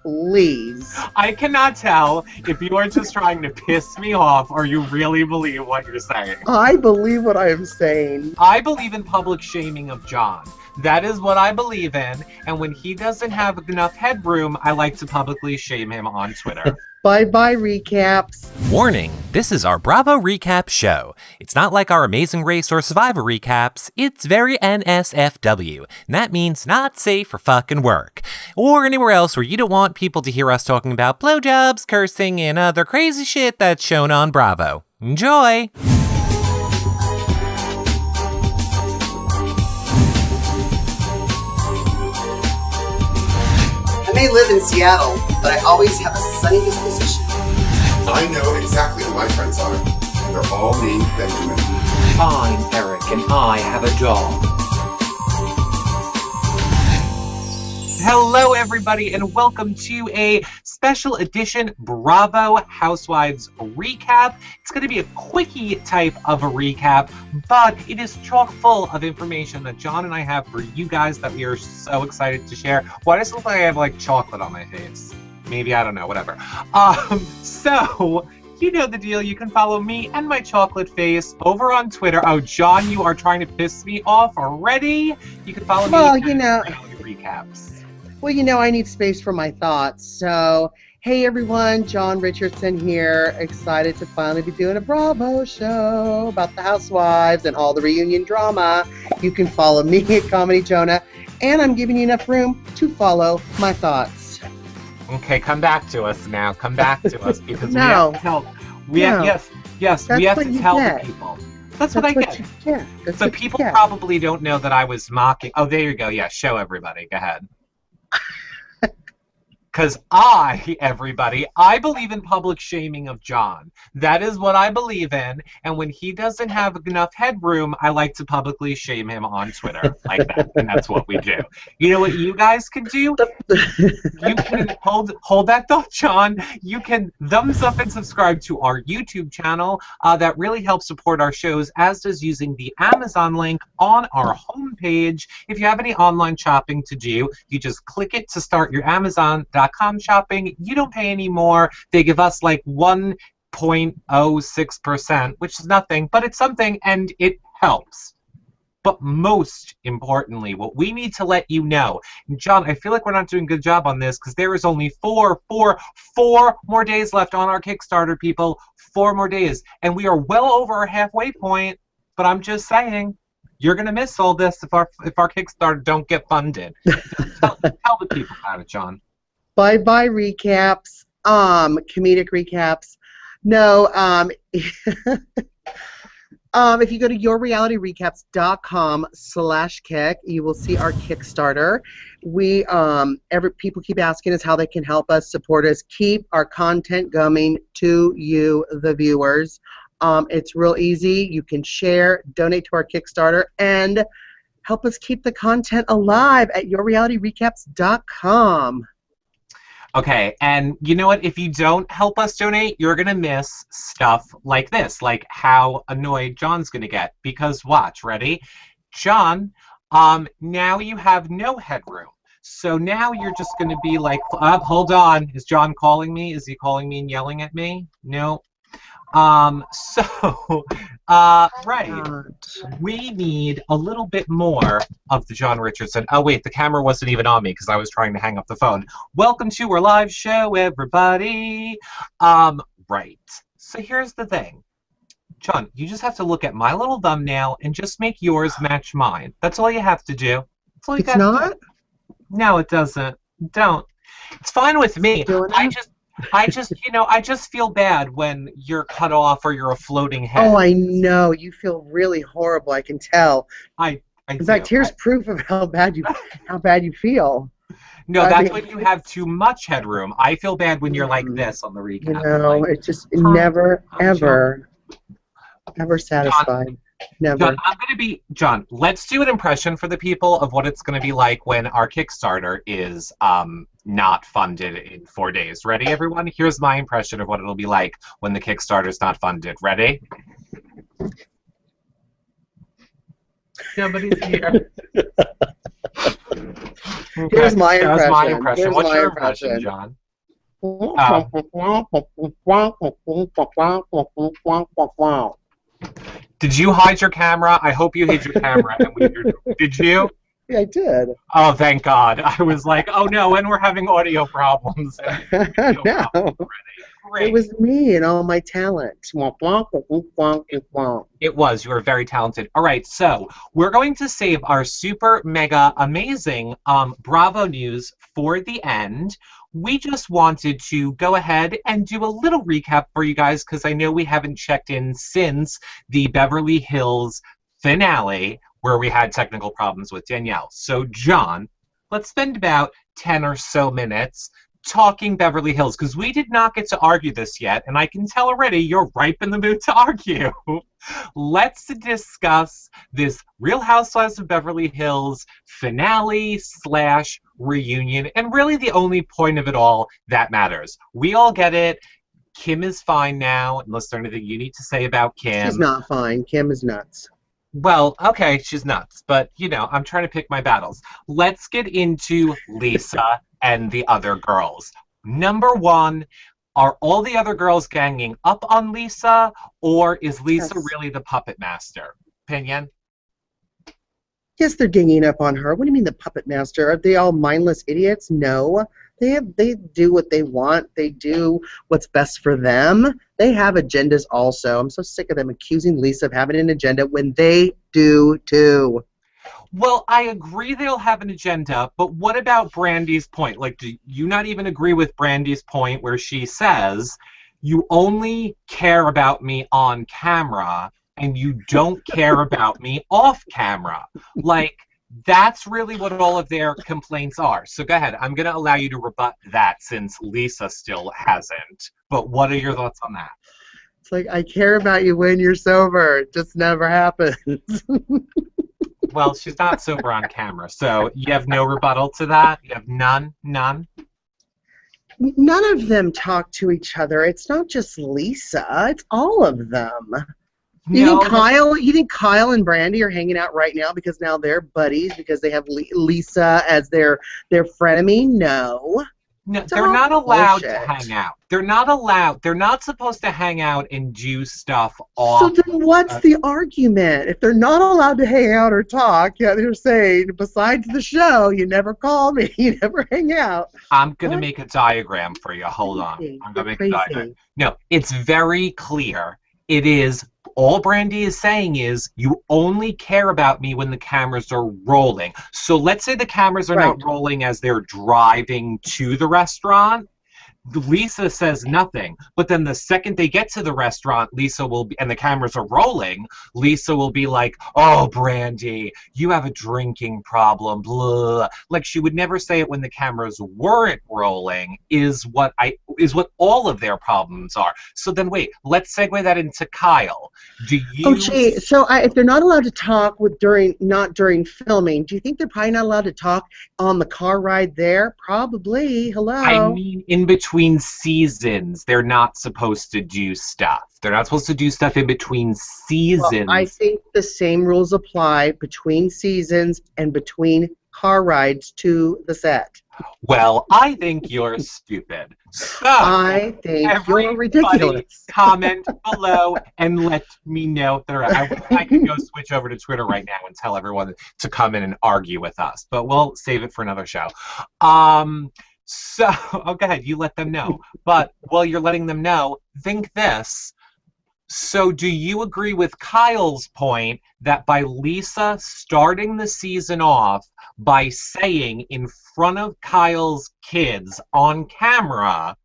please. I cannot tell if you are just trying to piss me off or you really believe what you're saying. I believe what I am saying. I believe in public shaming of John. That is what I believe in, and when he doesn't have enough headroom, I like to publicly shame him on Twitter. Bye-bye recaps. Warning, this is our Bravo recap show. It's not like our Amazing Race or Survivor recaps. It's very NSFW, and that means not safe for fucking work. Or anywhere else where you don't want people to hear us talking about blowjobs, cursing, and other crazy shit that's shown on Bravo. Enjoy! I may live in Seattle, but I always have a sunny disposition. I know exactly who my friends are. They're all named Benjamin. I'm Eric, and I have a dog. Hello, everybody, and welcome to a special edition Bravo Housewives recap. It's going to be a quickie type of a recap, but it is chock full of information that John and I have for you guys that we are so excited to share. Why does it look like I have like chocolate on my face? Maybe, I don't know, whatever. So, you know the deal. You can follow me and my chocolate face over on Twitter. Oh, John, you are trying to piss me off already? You can follow me recaps. Well, you know, I need space for my thoughts. So, hey everyone, John Richardson here. Excited to finally be doing a Bravo show about the housewives and all the reunion drama. You can follow me at Comedy Jonah, and I'm giving you enough room to follow my thoughts. Okay, come back to us now. Come back to us because No. we have to tell. We have to tell the people. That's what I get. So people probably don't know that I was mocking. Oh, there you go. Yeah, show everybody. Go ahead. Because I believe in public shaming of John. That is what I believe in. And when he doesn't have enough headroom, I like to publicly shame him on Twitter like that. And that's what we do. You know what you guys can do? You can hold that thought, John. You can thumbs up and subscribe to our YouTube channel. That really helps support our shows, as does using the Amazon link on our homepage. If you have any online shopping to do, you just click it to start your Amazon.com shopping. You don't pay any more. They give us like 1.06%, which is nothing, but it's something, and it helps. But most importantly, what we need to let you know, John, I feel like we're not doing a good job on this because there is only four more days left on our Kickstarter, people. 4 more days. And we are well over our halfway point, but I'm just saying, you're going to miss all this if our Kickstarter don't get funded. tell the people about it, John. Bye-bye recaps. Comedic recaps. No, if you go to yourrealityrecaps.com/kick, you will see our Kickstarter. People keep asking us how they can help us, support us, keep our content coming to you, the viewers. It's real easy. You can share, donate to our Kickstarter, and help us keep the content alive at yourrealityrecaps.com. Okay, and you know what? If you don't help us donate, you're going to miss stuff like this, like how annoyed John's going to get. Because watch, ready? John, now you have no headroom. So now you're just going to be like, hold on. Is John calling me? Is he calling me and yelling at me? No. Right. We need a little bit more of the John Richardson. Oh, wait, the camera wasn't even on me because I was trying to hang up the phone. Welcome to our live show, everybody. Right. So here's the thing. John, you just have to look at my little thumbnail and just make yours match mine. That's all you have to do. That's all you It's not? do. No, it doesn't. Don't. It's fine with me. I just feel bad when you're cut off or you're a floating head. Oh, I know. You feel really horrible. I can tell. In fact, here's proof of how bad you feel. No, that's when you have too much headroom. I feel bad when you're like this on the recap. No, like, it's just never, ever satisfied. Never. John, let's do an impression for the people of what it's going to be like when our Kickstarter is not funded in 4 days. Ready, everyone? Here's my impression of what it'll be like when the Kickstarter's not funded. Ready? Nobody's here. Here's my That was my impression. impression. Here's What's my your impression, impression. John? Did you hide your camera? I hope you hid your camera. Did you? Yeah, I did. Oh, thank God. I was like, oh no, and we're having audio problems. No, Great. it was me and all my talent. It was. You were very talented. All right, so we're going to save our super mega amazing Bravo news for the end. We just wanted to go ahead and do a little recap for you guys because I know we haven't checked in since the Beverly Hills finale where we had technical problems with Danielle. So, John, let's spend about 10 or so minutes talking Beverly Hills, because we did not get to argue this yet, and I can tell already you're ripe in the mood to argue. Let's discuss this Real Housewives of Beverly Hills finale / reunion, and really the only point of it all that matters. We all get it. Kim is fine now, unless there's anything you need to say about Kim. She's not fine. Kim is nuts. Well, okay, she's nuts, but, you know, I'm trying to pick my battles. Let's get into Lisa and the other girls. Number one, are all the other girls ganging up on Lisa, or is Lisa really the puppet master? Opinion? Yes, they're ganging up on her. What do you mean the puppet master? Are they all mindless idiots? No. They do what they want. They do what's best for them. They have agendas also. I'm so sick of them accusing Lisa of having an agenda when they do too. Well, I agree they'll have an agenda, but what about Brandy's point? Like, do you not even agree with Brandy's point where she says, you only care about me on camera and you don't care about me off camera? Like, that's really what all of their complaints are. So go ahead. I'm going to allow you to rebut that since Lisa still hasn't. But what are your thoughts on that? It's like, I care about you when you're sober. It just never happens. Well, she's not sober on camera, so you have no rebuttal to that? You have none? None? None of them talk to each other. It's not just Lisa. It's all of them. You think Kyle and Brandy are hanging out right now because now they're buddies because they have Lisa as their frenemy? No. No, they're not allowed to hang out. They're not allowed. They're not supposed to hang out and do stuff off. So then what's the argument? If they're not allowed to hang out or talk, yeah, they're saying, besides the show, you never call me, you never hang out. I'm going to make a diagram for you. Hold on. I'm going to make a diagram. No, it's very clear. It is, all Brandy is saying is, you only care about me when the cameras are rolling. So let's say the cameras are not rolling as they're driving to the restaurant. Lisa says nothing, but then the second they get to the restaurant, Lisa will be, and the cameras are rolling, Lisa will be like, oh, Brandy, you have a drinking problem, blah. Like, she would never say it when the cameras weren't rolling, is what all of their problems are. So then wait, let's segue that into Kyle. Do you... Oh, gee, so if they're not allowed to talk not during filming, do you think they're probably not allowed to talk on the car ride there? Probably. Hello? I mean, in between seasons, they're not supposed to do stuff. They're not supposed to do stuff in between seasons. Well, I think the same rules apply between seasons and between car rides to the set. Well, I think you're stupid. So, I think you're ridiculous. Comment below and let me know if I can go switch over to Twitter right now and tell everyone to come in and argue with us, but we'll save it for another show. So, go ahead, you let them know. But while you're letting them know, think this. So do you agree with Kyle's point that by Lisa starting the season off by saying in front of Kyle's kids on camera,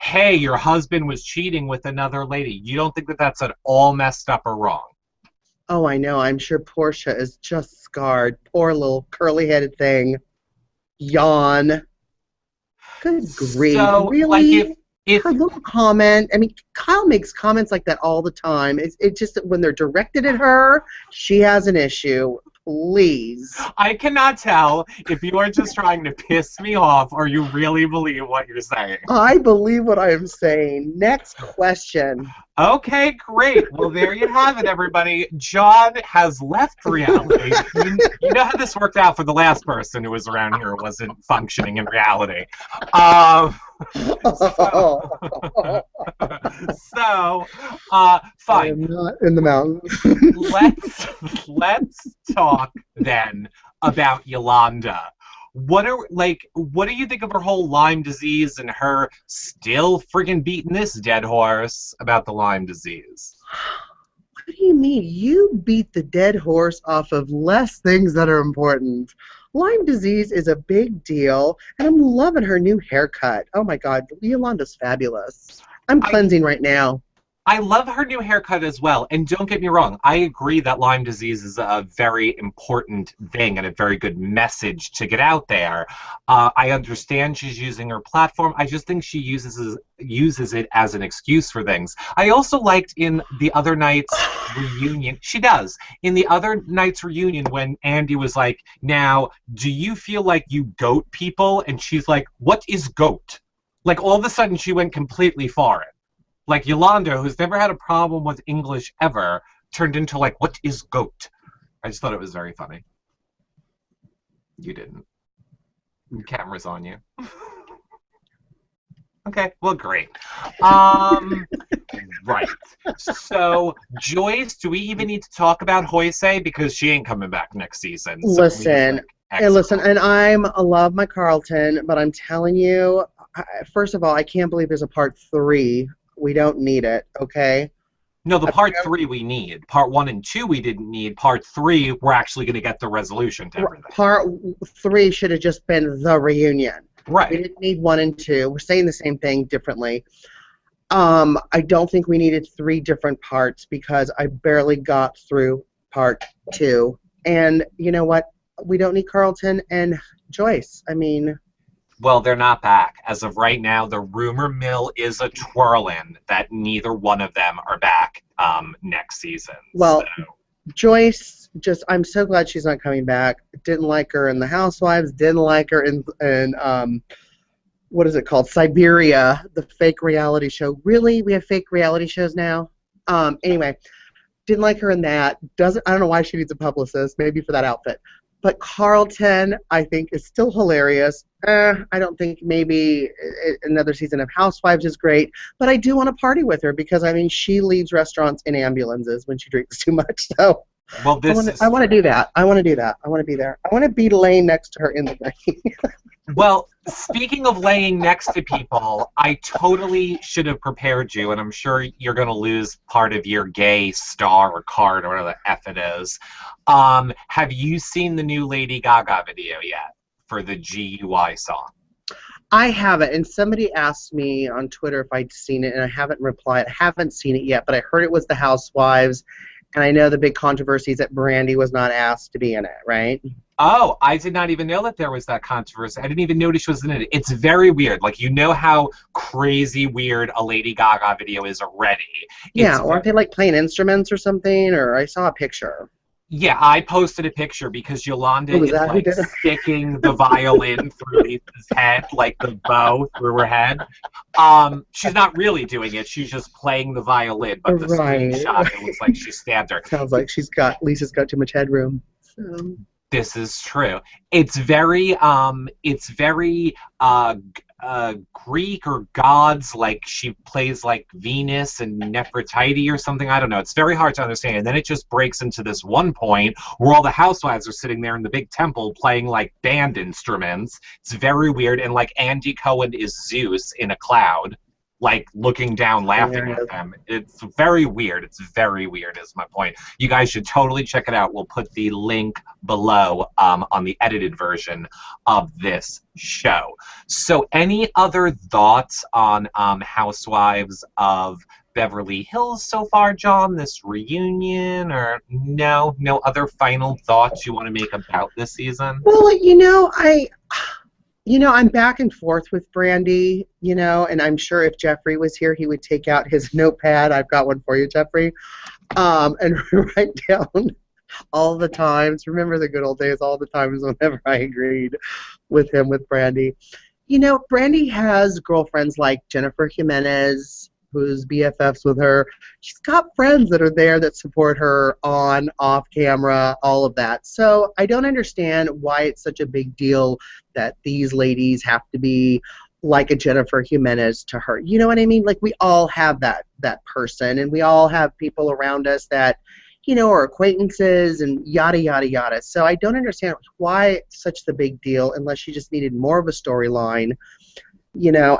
hey, your husband was cheating with another lady, you don't think that that's at all messed up or wrong? Oh, I know. I'm sure Portia is just scarred. Poor little curly-headed thing. Yawn. Good grief. So, really? Like if her little comment, I mean, Kyle makes comments like that all the time. It's just that when they're directed at her, she has an issue. Please. I cannot tell if you are just trying to piss me off or you really believe what you're saying. I believe what I am saying. Next question. Okay, great. Well, there you have it, everybody. John has left reality. You know how this worked out for the last person who was around here who wasn't functioning in reality. So, I fine. am not in the mountains. Let's talk then about Yolanda. What do you think of her whole Lyme disease and her still friggin' beating this dead horse about the Lyme disease? What do you mean? You beat the dead horse off of less things that are important. Lyme disease is a big deal, and I'm loving her new haircut. Oh my God, Yolanda's fabulous. I'm cleansing right now. I love her new haircut as well, and don't get me wrong, I agree that Lyme disease is a very important thing and a very good message to get out there. I understand she's using her platform. I just think she uses it as an excuse for things. I also liked in the other night's reunion, she does, in the other night's reunion when Andy was like, now, do you feel like you goat people? And she's like, what is goat? Like, all of a sudden, she went completely foreign. Like, Yolanda, who's never had a problem with English ever, turned into, like, what is goat? I just thought it was very funny. You didn't. The camera's on you. Okay, well, great. Right. So, Joyce, do we even need to talk about Hoisei? Because she ain't coming back next season. So Listen, and I love my Carlton, but I'm telling you, first of all, I can't believe there's a part 3. We don't need it, okay? No, the part 3 we need. Part 1 and 2 we didn't need. Part 3, we're actually going to get the resolution to everything. Part 3 should have just been the reunion. Right. We didn't need 1 and 2. We're saying the same thing differently. I don't think we needed 3 different parts because I barely got through part 2. And you know what? We don't need Carlton and Joyce. I mean... Well, they're not back. As of right now, the rumor mill is a twirling that neither one of them are back next season. Well, so. Joyce, I'm so glad she's not coming back. Didn't like her in The Housewives. Didn't like her in what is it called? Siberia, the fake reality show. Really? We have fake reality shows now? Anyway, didn't like her in that. I don't know why she needs a publicist. Maybe for that outfit. But Carlton, I think, is still hilarious. I don't think maybe another season of Housewives is great, but I do want to party with her because, I mean, she leaves restaurants in ambulances when she drinks too much. So well, I want to do that. I want to do that. I want to be there. I want to be laying next to her in the rain. Well, speaking of laying next to people, I totally should have prepared you, and I'm sure you're going to lose part of your gay star or card or whatever the F it is. Have you seen the new Lady Gaga video yet for the GUI song? I haven't, and somebody asked me on Twitter if I'd seen it, and I haven't replied. I haven't seen it yet, but I heard it was The Housewives, and I know the big controversy is that Brandy was not asked to be in it, right? Oh, I did not even know that there was that controversy. I didn't even notice she was in it. It's very weird. Like, you know how crazy weird a Lady Gaga video is already. Yeah, aren't they, like, playing instruments or something? Or I saw a picture. Yeah, I posted a picture because Yolanda is, like, sticking the violin through Lisa's head, like the bow through her head. She's not really doing it. She's just playing the violin, but the screenshot, it looks like she's standing. Sounds like Lisa's got too much headroom. So. This is true. It's very Greek or gods, like she plays like Venus and Nefertiti or something. I don't know. It's very hard to understand. And then it just breaks into this one point where all the housewives are sitting there in the big temple playing like band instruments. It's very weird. And like Andy Cohen is Zeus in a cloud, like looking down laughing at them. It's very weird. It's very weird is my point. You guys should totally check it out. We'll put the link below on the edited version of this show. So any other thoughts on Housewives of Beverly Hills so far, John, this reunion, or no other final thoughts you want to make about this season? Well, I'm back and forth with Brandy, and I'm sure if Jeffrey was here, he would take out his notepad. I've got one for you, Jeffrey, and write down all the times. Remember the good old days, all the times whenever I agreed with him with Brandy. Brandy has girlfriends like Jennifer Jimenez, who's BFFs with her. She's got friends that are there that support her on, off camera, all of that. So I don't understand why it's such a big deal that these ladies have to be like a Jennifer Jimenez to her. You know what I mean? Like, we all have that person, and we all have people around us that, you know, are acquaintances and yada, yada, yada. So I don't understand why it's such the big deal unless she just needed more of a storyline. You know,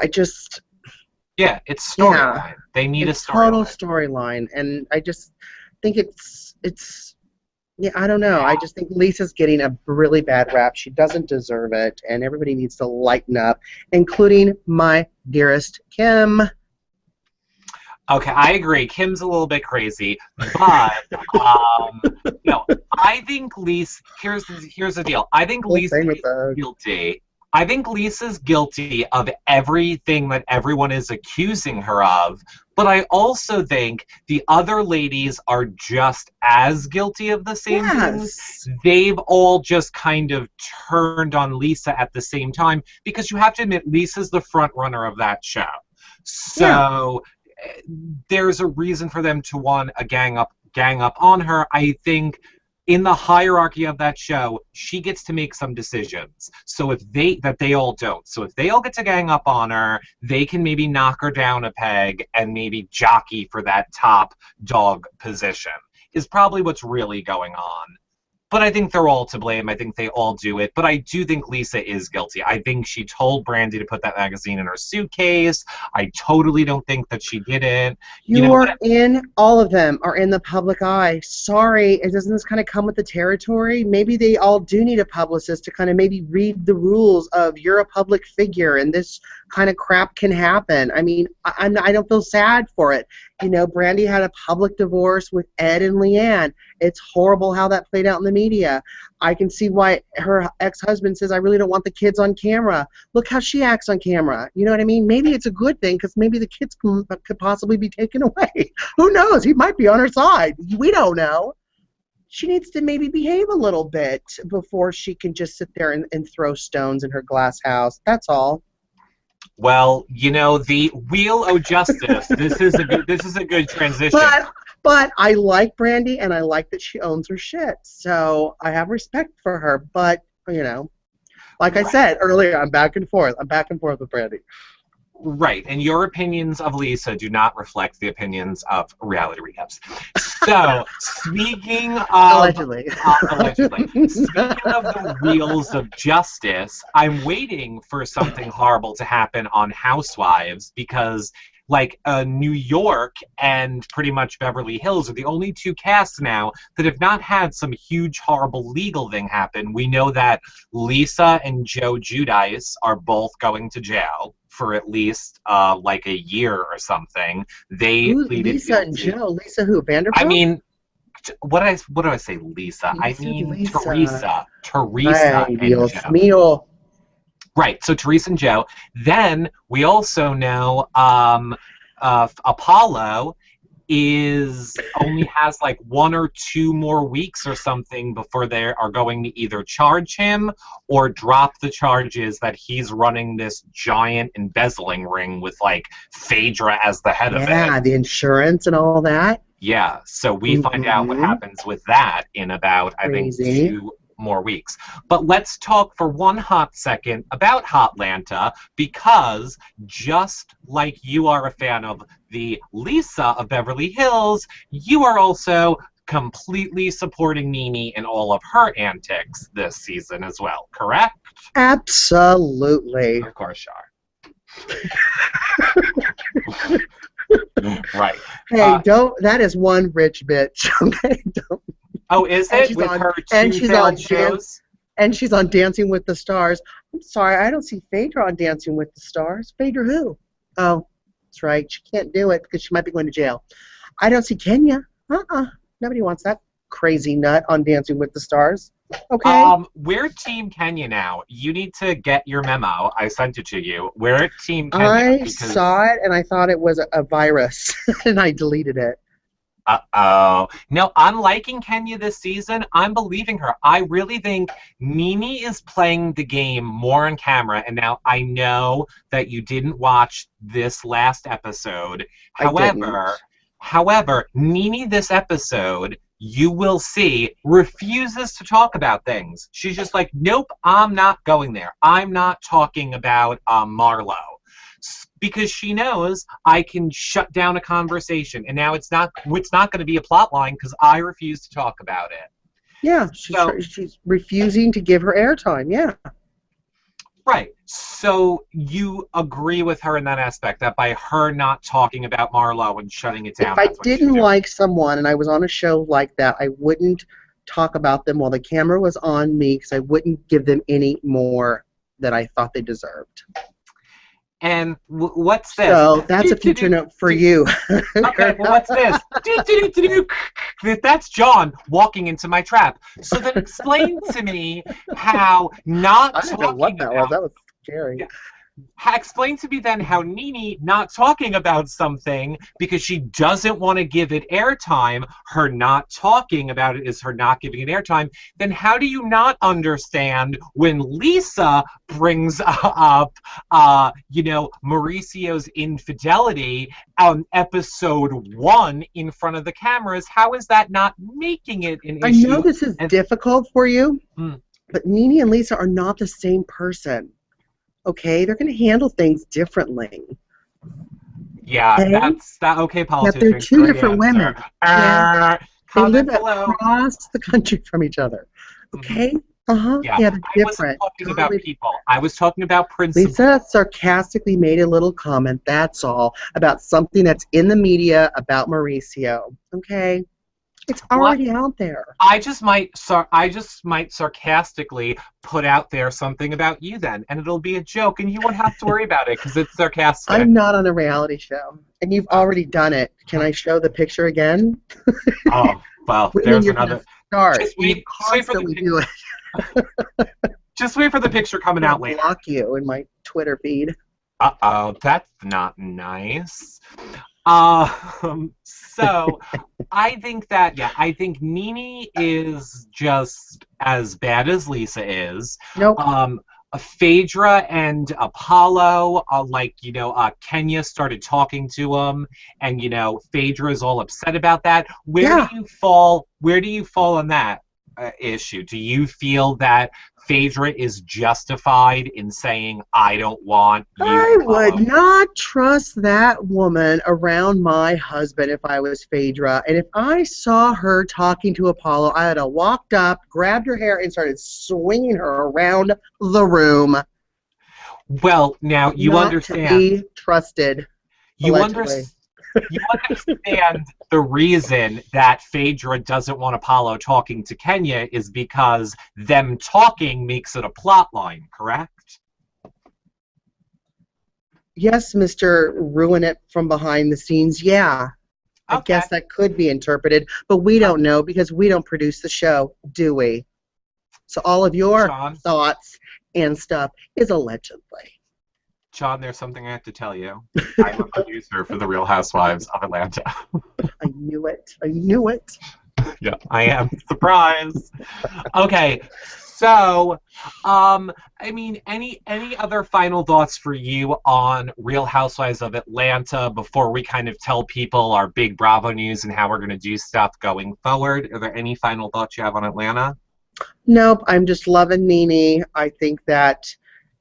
Yeah, it's storyline. Yeah, They need a it's total storyline. storyline. And I just think it's yeah, I don't know. I just think Lisa's getting a really bad rap. She doesn't deserve it, and everybody needs to lighten up, including my dearest Kim. Okay, I agree. Kim's a little bit crazy, but no, I think Lisa. Here's the deal. I think Lisa is guilty. I think Lisa's guilty of everything that everyone is accusing her of, but I also think the other ladies are just as guilty of the same things. They've all just kind of turned on Lisa at the same time, because you have to admit Lisa's the front runner of that show. So there's a reason for them to want a gang up on her. I think in the hierarchy of that show, she gets to make some decisions. So if they all don't. So if they all get to gang up on her, they can maybe knock her down a peg and maybe jockey for that top dog position, is probably what's really going on. But I think they're all to blame. I think they all do it. But I do think Lisa is guilty. I think she told Brandy to put that magazine in her suitcase. I totally don't think that she didn't. All of them are in the public eye. Sorry, doesn't this kind of come with the territory? Maybe they all do need a publicist to kind of maybe read the rules of you're a public figure and this kind of crap can happen. I mean, I don't feel sad for it. You know, Brandy had a public divorce with Ed and Leanne. It's horrible how that played out in the media. I can see why her ex-husband says, I really don't want the kids on camera. Look how she acts on camera. You know what I mean? Maybe it's a good thing because maybe the kids could possibly be taken away. Who knows? He might be on her side. We don't know. She needs to maybe behave a little bit before she can just sit there and throw stones in her glass house. That's all. Well, you know, the wheel of justice. This is a good transition. But I like Brandy, and I like that she owns her shit. So I have respect for her. But, you know, like I said earlier, I'm back and forth. I'm back and forth with Brandy. Right, and your opinions of Lisa do not reflect the opinions of reality recaps. So, speaking of allegedly, speaking of the wheels of justice, I'm waiting for something horrible to happen on Housewives, because like New York and pretty much Beverly Hills are the only two casts now that have not had some huge horrible legal thing happen. We know that Lisa and Joe Giudice are both going to jail for at least like a year or something. They pleaded Lisa guilty. And Joe. Lisa who? Vanderpump? I mean, what do I say? Lisa. I mean Lisa. Teresa. Ay, and Dios Joe. mío. Right. So Teresa and Joe. Then we also know Apollo only has like 1 or 2 more weeks or something before they are going to either charge him or drop the charges that he's running this giant embezzling ring with like Phaedra as the head of it. Yeah, the insurance and all that. Yeah, so we find out what happens with that in about, I think, 2 more weeks. But let's talk for one hot second about Hotlanta, because just like you are a fan of the Lisa of Beverly Hills, you are also completely supporting Nene in all of her antics this season as well, correct? Absolutely. Of course you are. Right. Hey, that is one rich bitch. Okay, don't. Oh, is it? With her two shows? And she's on Dancing with the Stars. I'm sorry, I don't see Phaedra on Dancing with the Stars. Phaedra who? Oh, that's right. She can't do it because she might be going to jail. I don't see Kenya. Nobody wants that crazy nut on Dancing with the Stars. Okay. We're Team Kenya now. You need to get your memo. I sent it to you. We're Team Kenya. I saw it and I thought it was a virus, and I deleted it. Uh-oh. No, I'm liking Kenya this season. I'm believing her. I really think Nene is playing the game more on camera. And now I know that you didn't watch this last episode. However, Nene this episode, you will see, refuses to talk about things. She's just like, nope, I'm not going there. I'm not talking about Marlo. Because she knows I can shut down a conversation, and now it's not going to be a plot line because I refuse to talk about it. Yeah, she's refusing to give her airtime. Yeah. Right. So you agree with her in that aspect, that by her not talking about Marlo and shutting it down. If I didn't like someone and I was on a show like that, I wouldn't talk about them while the camera was on me because I wouldn't give them any more that I thought they deserved. And what's this? So that's a future note for you. Okay, well, what's this? That's John walking into my trap. So then explain to me how not I don't know what that was. That was scary. Yeah. Explain to me then how Nene not talking about something because she doesn't want to give it airtime, her not talking about it is her not giving it airtime, then how do you not understand when Lisa brings up, Mauricio's infidelity on episode 1 in front of the cameras? How is that not making it an issue? I know this is difficult for you, but Nene and Lisa are not the same person. Okay, they're going to handle things differently. Yeah, okay? That's that. Okay, politicians. Yeah, they're two different women. They live below. Across the country from each other. Okay. Yeah, they're different. I wasn't talking about people. I was talking about principles. Lisa sarcastically made a little comment. That's all about something that's in the media about Mauricio. Okay. It's already out there. I just might sarcastically put out there something about you then, and it'll be a joke, and you won't have to worry about it because it's sarcastic. I'm not on a reality show, and you've already done it. Can I show the picture again? Oh, well, there's another. Start. Just wait for the do it. Just wait for the picture coming out later. Block you in my Twitter feed. Uh-oh, that's not nice. So I think Nene is just as bad as Lisa is. Nope. Phaedra and Apollo, Kenya started talking to him, and Phaedra is all upset about that. Where do you fall on that issue? Do you feel that Phaedra is justified in saying, I don't want you? I would not trust that woman around my husband if I was Phaedra. And if I saw her talking to Apollo, I would have walked up, grabbed her hair, and started swinging her around the room. Well, now you understand. Not to be trusted. You understand the reason that Phaedra doesn't want Apollo talking to Kenya is because them talking makes it a plot line, correct? Yes, Mr. Ruin It from behind the scenes, yeah. I guess that could be interpreted, but we don't know because we don't produce the show, do we? So all of your thoughts and stuff is allegedly. John, there's something I have to tell you. I'm a producer for The Real Housewives of Atlanta. I knew it. I knew it. Yeah, I am. Surprise. Okay, so, any other final thoughts for you on Real Housewives of Atlanta before we kind of tell people our big Bravo news and how we're going to do stuff going forward? Are there any final thoughts you have on Atlanta? Nope, I'm just loving Nene. I think that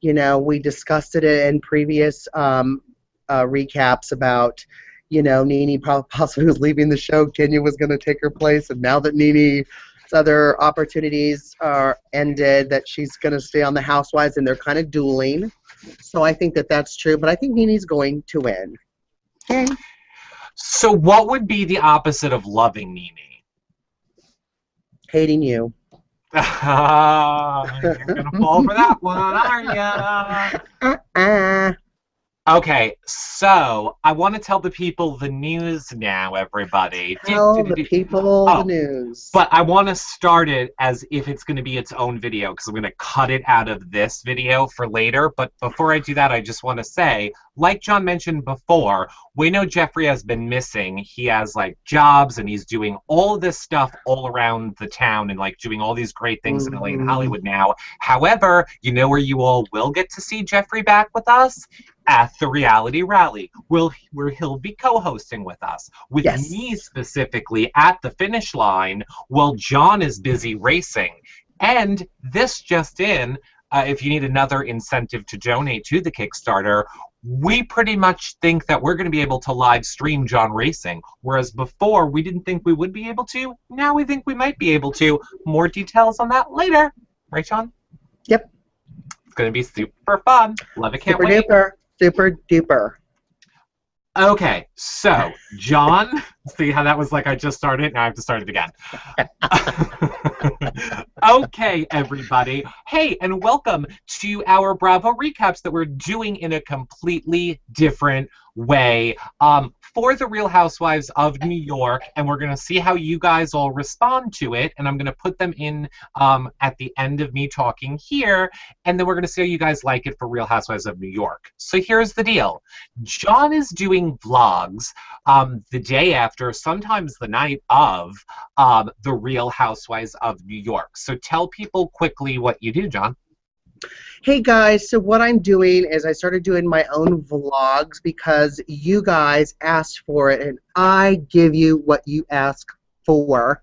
we discussed it in previous recaps about, Nene possibly was leaving the show. Kenya was going to take her place, and now that Nene's other opportunities are ended, that she's going to stay on the Housewives, and they're kind of dueling. So I think that that's true, but I think Nene's going to win. Okay. So what would be the opposite of loving Nene? Hating you. You're gonna fall for that one, aren't ya? Okay, so I want to tell the people the news now, everybody. Tell the people the news. But I want to start it as if it's going to be its own video because I'm going to cut it out of this video for later. But before I do that, I just want to say, like John mentioned before, we know Jeffrey has been missing. He has like jobs and he's doing all this stuff all around the town and like doing all these great things in LA and Hollywood now. However, you know where you all will get to see Jeffrey back with us? At the Reality Rally, where he'll be co-hosting with us. With me specifically at the finish line, while John is busy racing. And this just in, if you need another incentive to donate to the Kickstarter, we pretty much think that we're going to be able to live stream John racing. Whereas before, we didn't think we would be able to. Now we think we might be able to. More details on that later. Right, John? Yep. It's going to be super fun. Love it. Can't wait. Super duper. Okay, so John, see how that was like I just started? Now I have to start it again. Okay, everybody. Hey, and welcome to our Bravo recaps that we're doing in a completely different way for the Real Housewives of New York, and we're going to see how you guys all respond to it, and I'm going to put them in at the end of me talking here, and then we're going to see how you guys like it for Real Housewives of New York. So here's the deal. John is doing vlogs the day after, sometimes the night of, the Real Housewives of New York. So tell people quickly what you do, John. Hey guys, so what I'm doing is I started doing my own vlogs because you guys asked for it and I give you what you ask for.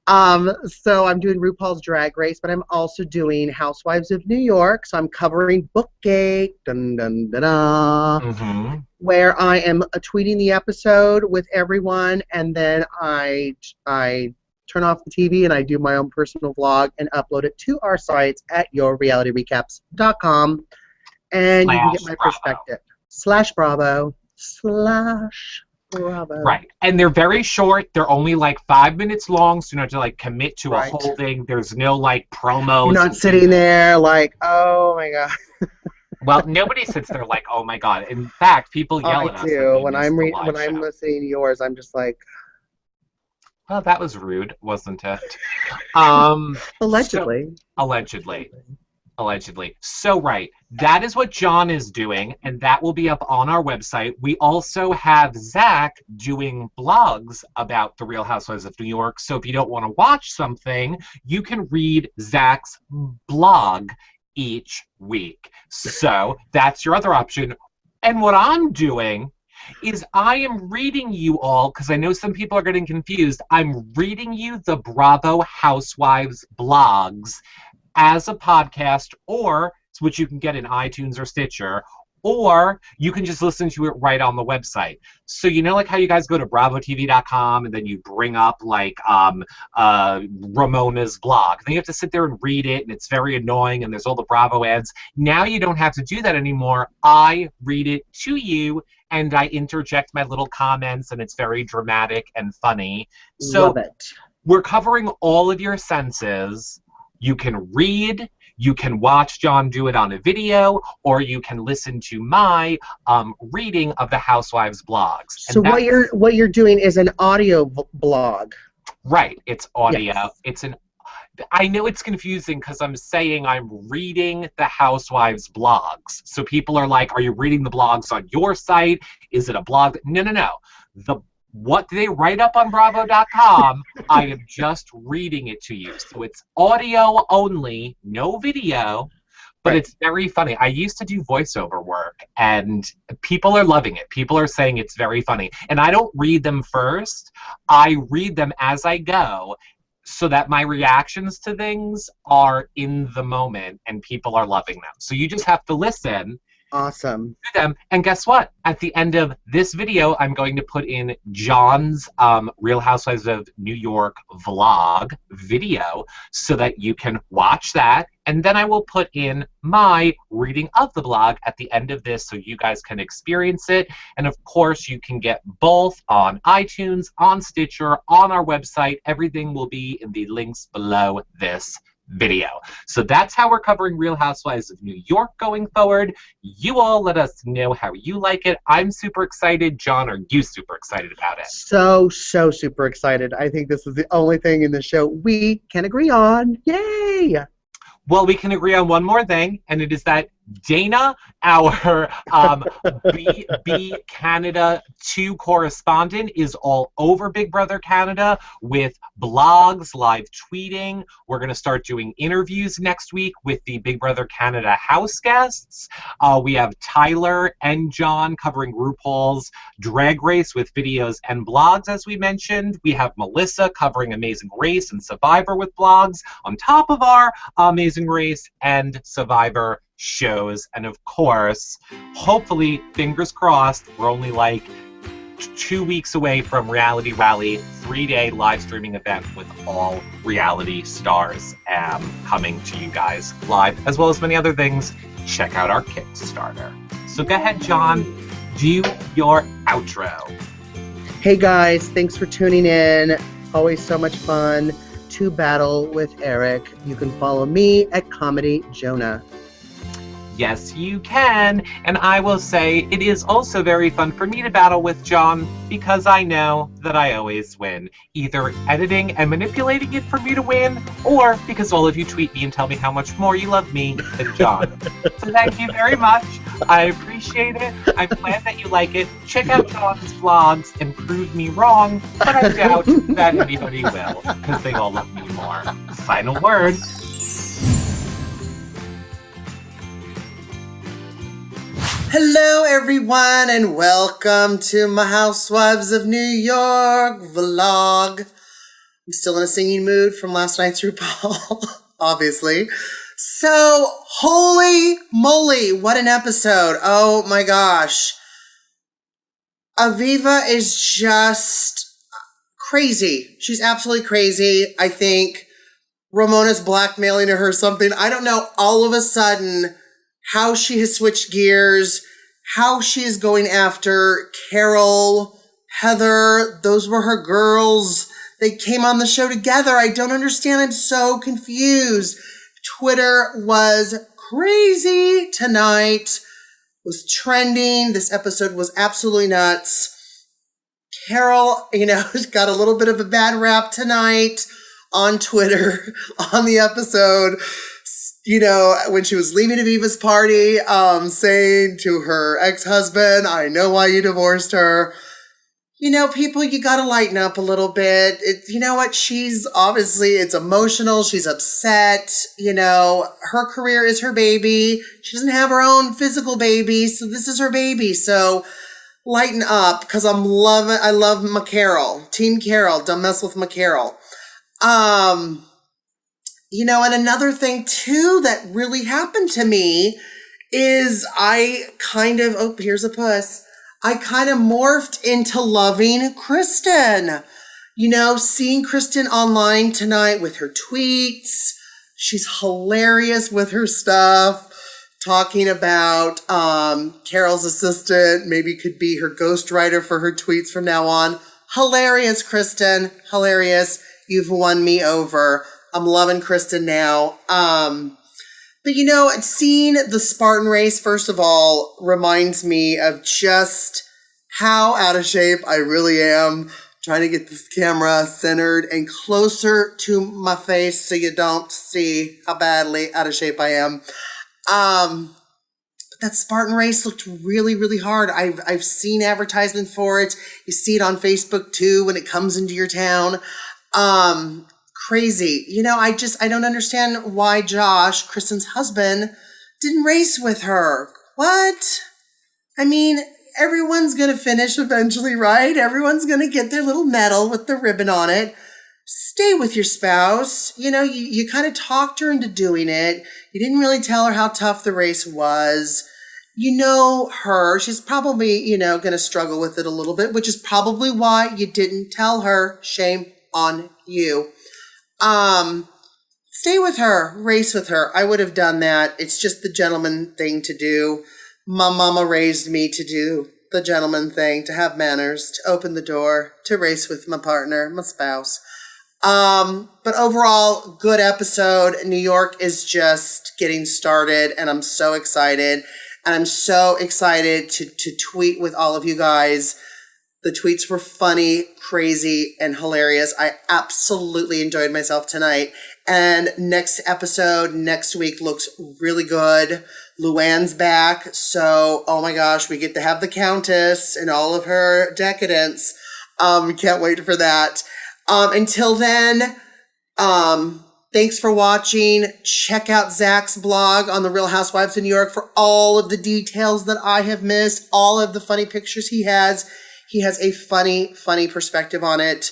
So I'm doing RuPaul's Drag Race, but I'm also doing Housewives of New York, so I'm covering Bookgate, dun, dun, dun, dun, where I am tweeting the episode with everyone, and then I turn off the TV and I do my own personal vlog and upload it to our sites at yourrealityrecaps.com, and you can get my perspective. /Bravo. /Bravo. Right, and they're very short. They're only like 5 minutes long, so you don't have to like commit to a whole thing. There's no like promos. You're not sitting there like, oh my god. Well, nobody sits there like, oh my god. In fact, people yell at us. I do. When I'm listening to yours, I'm just like, well, that was rude, wasn't it? Allegedly. Allegedly. So, right. That is what John is doing, and that will be up on our website. We also have Zach doing blogs about the Real Housewives of New York. So if you don't want to watch something, you can read Zach's blog each week. So that's your other option. And what I'm doing is I am reading you all, because I know some people are getting confused, I'm reading you the Bravo Housewives blogs as a podcast, or which you can get in iTunes or Stitcher, or you can just listen to it right on the website. So you know like how you guys go to bravotv.com and then you bring up like Ramona's blog. Then you have to sit there and read it, and it's very annoying, and there's all the Bravo ads. Now you don't have to do that anymore. I read it to you, and I interject my little comments, and it's very dramatic and funny. So love it. We're covering all of your senses. You can read, you can watch John do it on a video, or you can listen to my reading of the Housewives blogs. So what you're doing is an audio blog. Right, it's audio. Yes. It's an. I know it's confusing because I'm saying I'm reading the Housewives blogs. So people are like, are you reading the blogs on your site? Is it a blog? No. What they write up on Bravo.com, I am just reading it to you. So it's audio only, no video, but it's very funny. I used to do voiceover work, and people are loving it. People are saying it's very funny. And I don't read them first. I read them as I go, so that my reactions to things are in the moment, and people are loving them. So you just have to listen. Awesome. To them. And guess what? At the end of this video, I'm going to put in John's Real Housewives of New York vlog video so that you can watch that. And then I will put in my reading of the blog at the end of this so you guys can experience it. And of course, you can get both on iTunes, on Stitcher, on our website. Everything will be in the links below this video. So that's how we're covering Real Housewives of New York going forward. You all let us know how you like it. I'm super excited. John, are you super excited about it? So super excited. I think this is the only thing in the show we can agree on. Yay! Well, we can agree on one more thing, and it is that Dana, our BB Canada 2 correspondent, is all over Big Brother Canada with blogs, live tweeting. We're going to start doing interviews next week with the Big Brother Canada house guests. We have Tyler and John covering RuPaul's Drag Race with videos and blogs, as we mentioned. We have Melissa covering Amazing Race and Survivor with blogs, on top of our Amazing Race and Survivor shows. And of course, hopefully, fingers crossed, we're only like 2 weeks away from Reality Rally, 3-day live streaming event with all reality stars coming to you guys live, as well as many other things. Check out our Kickstarter. So go ahead, John, do your outro. Hey guys, thanks for tuning in. Always so much fun to battle with Eric. You can follow me at Comedy Jonah. Yes, you can. And I will say it is also very fun for me to battle with John because I know that I always win. Either editing and manipulating it for me to win, or because all of you tweet me and tell me how much more you love me than John. So thank you very much. I appreciate it. I'm glad that you like it. Check out John's vlogs and prove me wrong, but I doubt that anybody will because they all love me more. Final word. Hello, everyone, and welcome to my Housewives of New York vlog. I'm still in a singing mood from last night's RuPaul, obviously. So, holy moly, what an episode. Oh my gosh. Aviva is just crazy. She's absolutely crazy. I think Ramona's blackmailing her or something. I don't know, all of a sudden, how she has switched gears, how she is going after Carol, Heather. Those were her girls. They came on the show together. I don't understand. I'm so confused. Twitter was crazy tonight. Was trending. This episode was absolutely nuts. Carol, got a little bit of a bad rap tonight on Twitter on the episode. When she was leaving Aviva's party, saying to her ex-husband, I know why you divorced her. People, you gotta lighten up a little bit. You know what? She's obviously, it's emotional. She's upset. Her career is her baby. She doesn't have her own physical baby, so this is her baby. So lighten up, because I love McCarroll. Team Carol. Don't mess with McCarroll. And another thing, too, that really happened to me is here's a puss. I kind of morphed into loving Kristen. Seeing Kristen online tonight with her tweets. She's hilarious with her stuff. Talking about Carol's assistant, maybe could be her ghostwriter for her tweets from now on. Hilarious, Kristen. Hilarious. You've won me over. I'm loving Kristen now. But seeing the Spartan race, first of all, reminds me of just how out of shape I really am. Trying to get this camera centered and closer to my face so you don't see how badly out of shape I am. But that Spartan race looked really, really hard. I've seen advertisement for it. You see it on Facebook too when it comes into your town. Crazy. I don't understand why Josh, Kristen's husband, didn't race with her. What? I mean, everyone's going to finish eventually, right? Everyone's going to get their little medal with the ribbon on it. Stay with your spouse. You kind of talked her into doing it. You didn't really tell her how tough the race was. Her. She's probably, going to struggle with it a little bit, which is probably why you didn't tell her. Shame on you. Stay with her, race with her. I would have done that. It's just the gentleman thing to do. My mama raised me to do the gentleman thing, to have manners, to open the door, to race with my partner, my spouse. But overall, good episode. New York is just getting started, and I'm so excited. And I'm so excited to tweet with all of you guys. The tweets were funny, crazy, and hilarious. I absolutely enjoyed myself tonight. And next episode, next week, looks really good. Luann's back, so oh my gosh, we get to have the Countess and all of her decadence. We can't wait for that. Until then, thanks for watching. Check out Zach's blog on the Real Housewives of New York for all of the details that I have missed, all of the funny pictures he has. He has a funny perspective on it.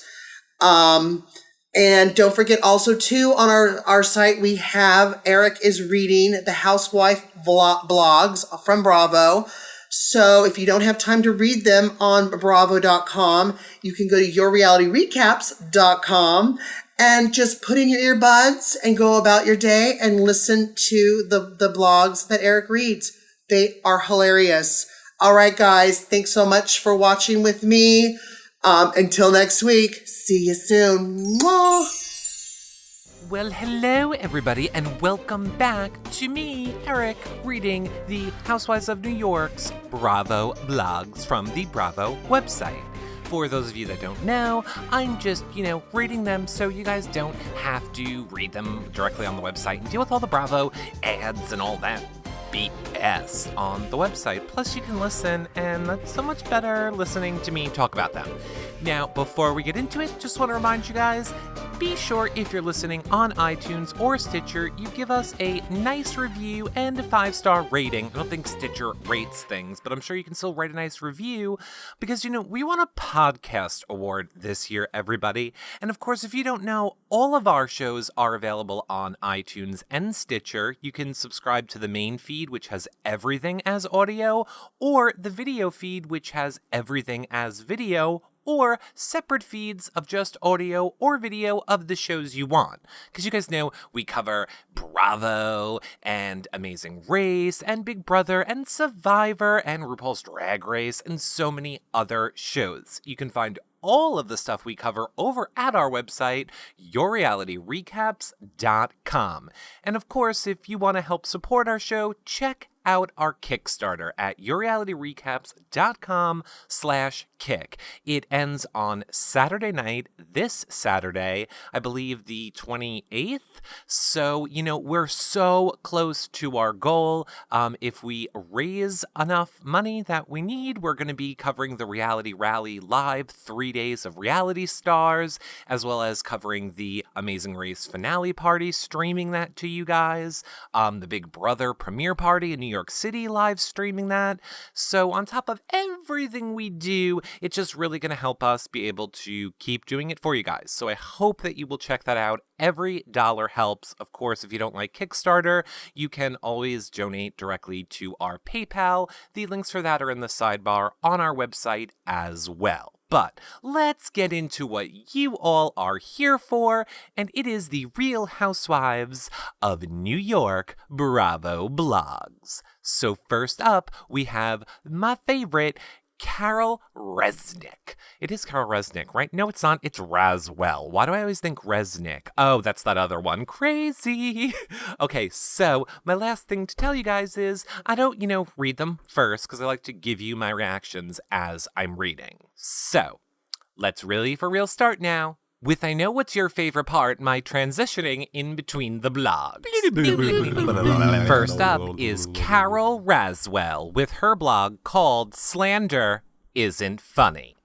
And don't forget also too, on our site, we have Eric is reading the housewife blogs from Bravo. So if you don't have time to read them on bravo.com, you can go to yourrealityrecaps.com and just put in your earbuds and go about your day and listen to the blogs that Eric reads. They are hilarious. All right, guys, thanks so much for watching with me. Until next week, see you soon. Mwah. Well, hello, everybody, and welcome back to me, Eric, reading the Housewives of New York's Bravo blogs from the Bravo website. For those of you that don't know, I'm just, reading them so you guys don't have to read them directly on the website and deal with all the Bravo ads and all that BS on the website. Plus, you can listen, and that's so much better listening to me talk about them. Now, before we get into it, just want to remind you guys, be sure if you're listening on iTunes or Stitcher, you give us a nice review and a 5-star rating. I don't think Stitcher rates things, but I'm sure you can still write a nice review because, we won a podcast award this year, everybody. And of course, if you don't know, all of our shows are available on iTunes and Stitcher. You can subscribe to the main feed, which has everything as audio, or the video feed, which has everything as video, or separate feeds of just audio or video of the shows you want. Because you guys know we cover Bravo and Amazing Race and Big Brother and Survivor and RuPaul's Drag Race and so many other shows. You can find all of the stuff we cover over at our website, yourrealityrecaps.com. And of course, if you want to help support our show, check out our Kickstarter at yourrealityrecaps.com/kick. It ends on Saturday night, this Saturday, I believe the 28th. So, we're so close to our goal. If we raise enough money that we need, we're going to be covering the Reality Rally live, 3 days of reality stars, as well as covering the Amazing Race finale party, streaming that to you guys, the Big Brother premiere party in New York City, live streaming that. So on top of everything we do, it's just really going to help us be able to keep doing it for you guys. So I hope that you will check that out. Every dollar helps. Of course, if you don't like Kickstarter, you can always donate directly to our PayPal. The links for that are in the sidebar on our website as well. But let's get into what you all are here for, and it is the Real Housewives of New York Bravo blogs. So first up, we have my favorite, Carol Resnick. It is Carol Resnick, right? No, it's not. It's Raswell. Why do I always think Resnick? Oh, that's that other one. Crazy. Okay, so my last thing to tell you guys is I don't, read them first because I like to give you my reactions as I'm reading. So let's really for real start now with I know what's your favorite part, my transitioning in between the blogs. First up is Carol Raswell with her blog called Slander Isn't Funny.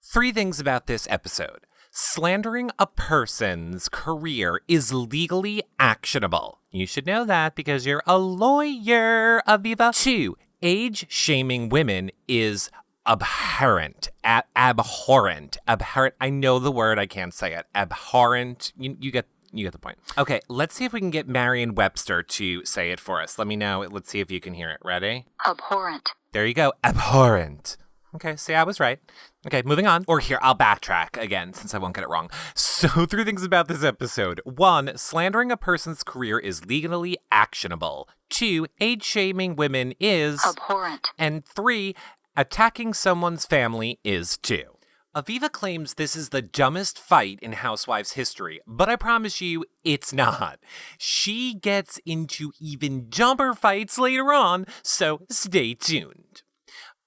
3 things about this episode. Slandering a person's career is legally actionable. You should know that because you're a lawyer, Aviva. 2, age-shaming women is abhorrent. Abhorrent. I know the word, I can't say it. Abhorrent. You get the point. Okay, let's see if we can get Marion Webster to say it for us. Let me know. Let's see if you can hear it. Ready? Abhorrent. There you go. Abhorrent. Okay, see, I was right. Okay, moving on. Or here, I'll backtrack again, since I won't get it wrong. So, 3 things about this episode. 1, slandering a person's career is legally actionable. 2, age-shaming women is abhorrent. And 3, attacking someone's family is too. Aviva claims this is the dumbest fight in Housewives history, but I promise you, it's not. She gets into even dumber fights later on, so stay tuned.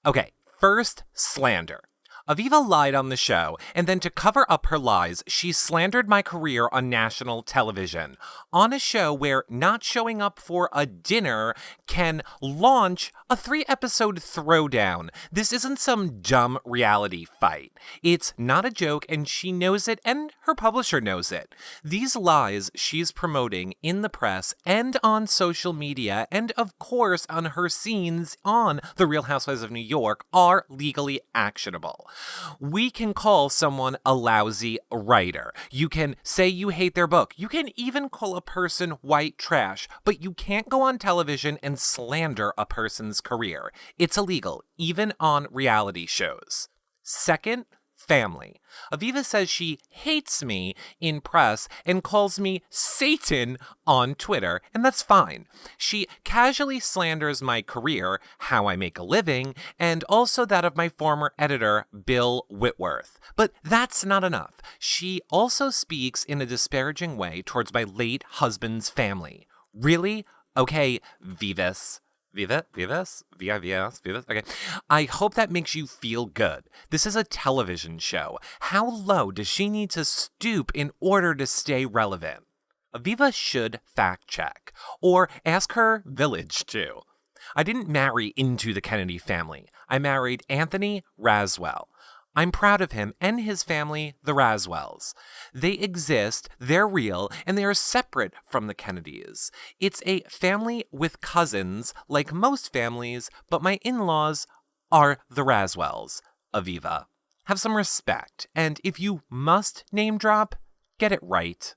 Okay, first, slander. Aviva lied on the show, and then to cover up her lies, she slandered my career on national television. On a show where not showing up for a dinner can launch a 3-episode throwdown. This isn't some dumb reality fight. It's not a joke, and she knows it, and her publisher knows it. These lies she's promoting in the press and on social media, and of course on her scenes on The Real Housewives of New York, are legally actionable. We can call someone a lousy writer. You can say you hate their book. You can even call a person white trash, but you can't go on television and slander a person's career. It's illegal, even on reality shows. Second, family. Aviva says she hates me in press and calls me Satan on Twitter, and that's fine. She casually slanders my career, how I make a living, and also that of my former editor, Bill Whitworth. But that's not enough. She also speaks in a disparaging way towards my late husband's family. Really? Okay, Vivas. Vivas? Okay. I hope that makes you feel good. This is a television show. How low does she need to stoop in order to stay relevant? Aviva should fact check, or ask her village to. I didn't marry into the Kennedy family. I married Anthony Raswell. I'm proud of him and his family, the Raswells. They exist, they're real, and they are separate from the Kennedys. It's a family with cousins, like most families, but my in-laws are the Raswells. Aviva. Have some respect, and if you must name drop, get it right.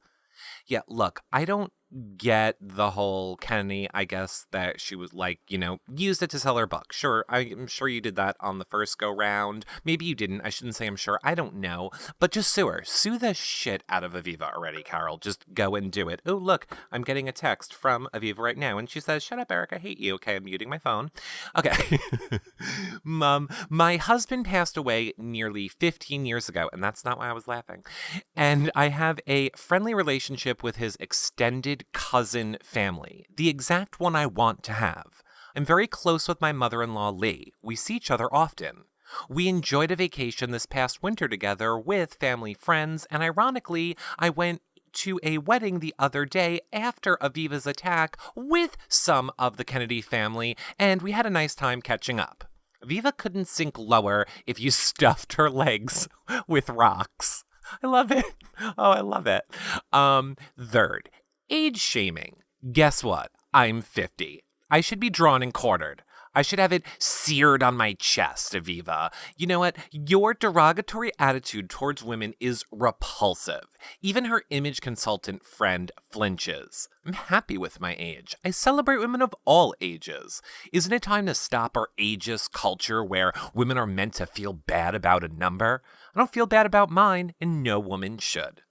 Yeah, look, I don't get the whole Kennedy, I guess, that she was like, used it to sell her book. Sure, I'm sure you did that on the first go round. Maybe you didn't. I shouldn't say I'm sure. I don't know. But just sue her. Sue the shit out of Aviva already, Carol. Just go and do it. Oh, look, I'm getting a text from Aviva right now, and she says, "Shut up, Eric, I hate you." Okay, I'm muting my phone. Okay. My husband passed away nearly 15 years ago, and that's not why I was laughing. And I have a friendly relationship with his extended cousin family, the exact one I want to have. I'm very close with my mother-in-law, Lee. We see each other often. We enjoyed a vacation this past winter together with family friends, and ironically, I went to a wedding the other day after Aviva's attack with some of the Kennedy family, and we had a nice time catching up. Aviva couldn't sink lower if you stuffed her legs with rocks. I love it. Oh, I love it. Third, age shaming. Guess what? I'm 50. I should be drawn and quartered. I should have it seared on my chest, Aviva. You know what? Your derogatory attitude towards women is repulsive. Even her image consultant friend flinches. I'm happy with my age. I celebrate women of all ages. Isn't it time to stop our ageist culture where women are meant to feel bad about a number? I don't feel bad about mine, and no woman should.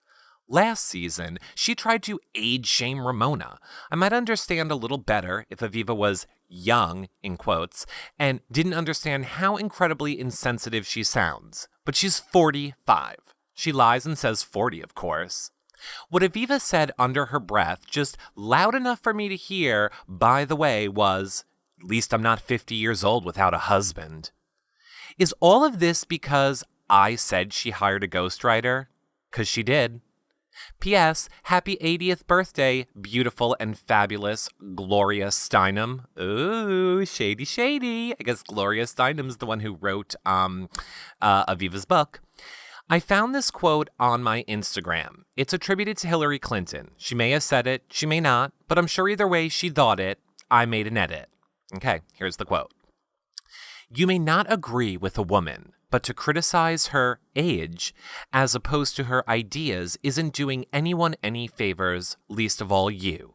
Last season, she tried to age shame Ramona. I might understand a little better if Aviva was young, in quotes, and didn't understand how incredibly insensitive she sounds. But she's 45. She lies and says 40, of course. What Aviva said under her breath, just loud enough for me to hear, by the way, was, "At least I'm not 50 years old without a husband." Is all of this because I said she hired a ghostwriter? 'Cause she did. P.S. Happy 80th birthday, beautiful and fabulous Gloria Steinem. Ooh, shady, shady. I guess Gloria Steinem's the one who wrote Aviva's book. I found this quote on my Instagram. It's attributed to Hillary Clinton. She may have said it, she may not, but I'm sure either way she thought it. I made an edit. Okay, here's the quote. You may not agree with a woman, but to criticize her age as opposed to her ideas isn't doing anyone any favors, least of all you.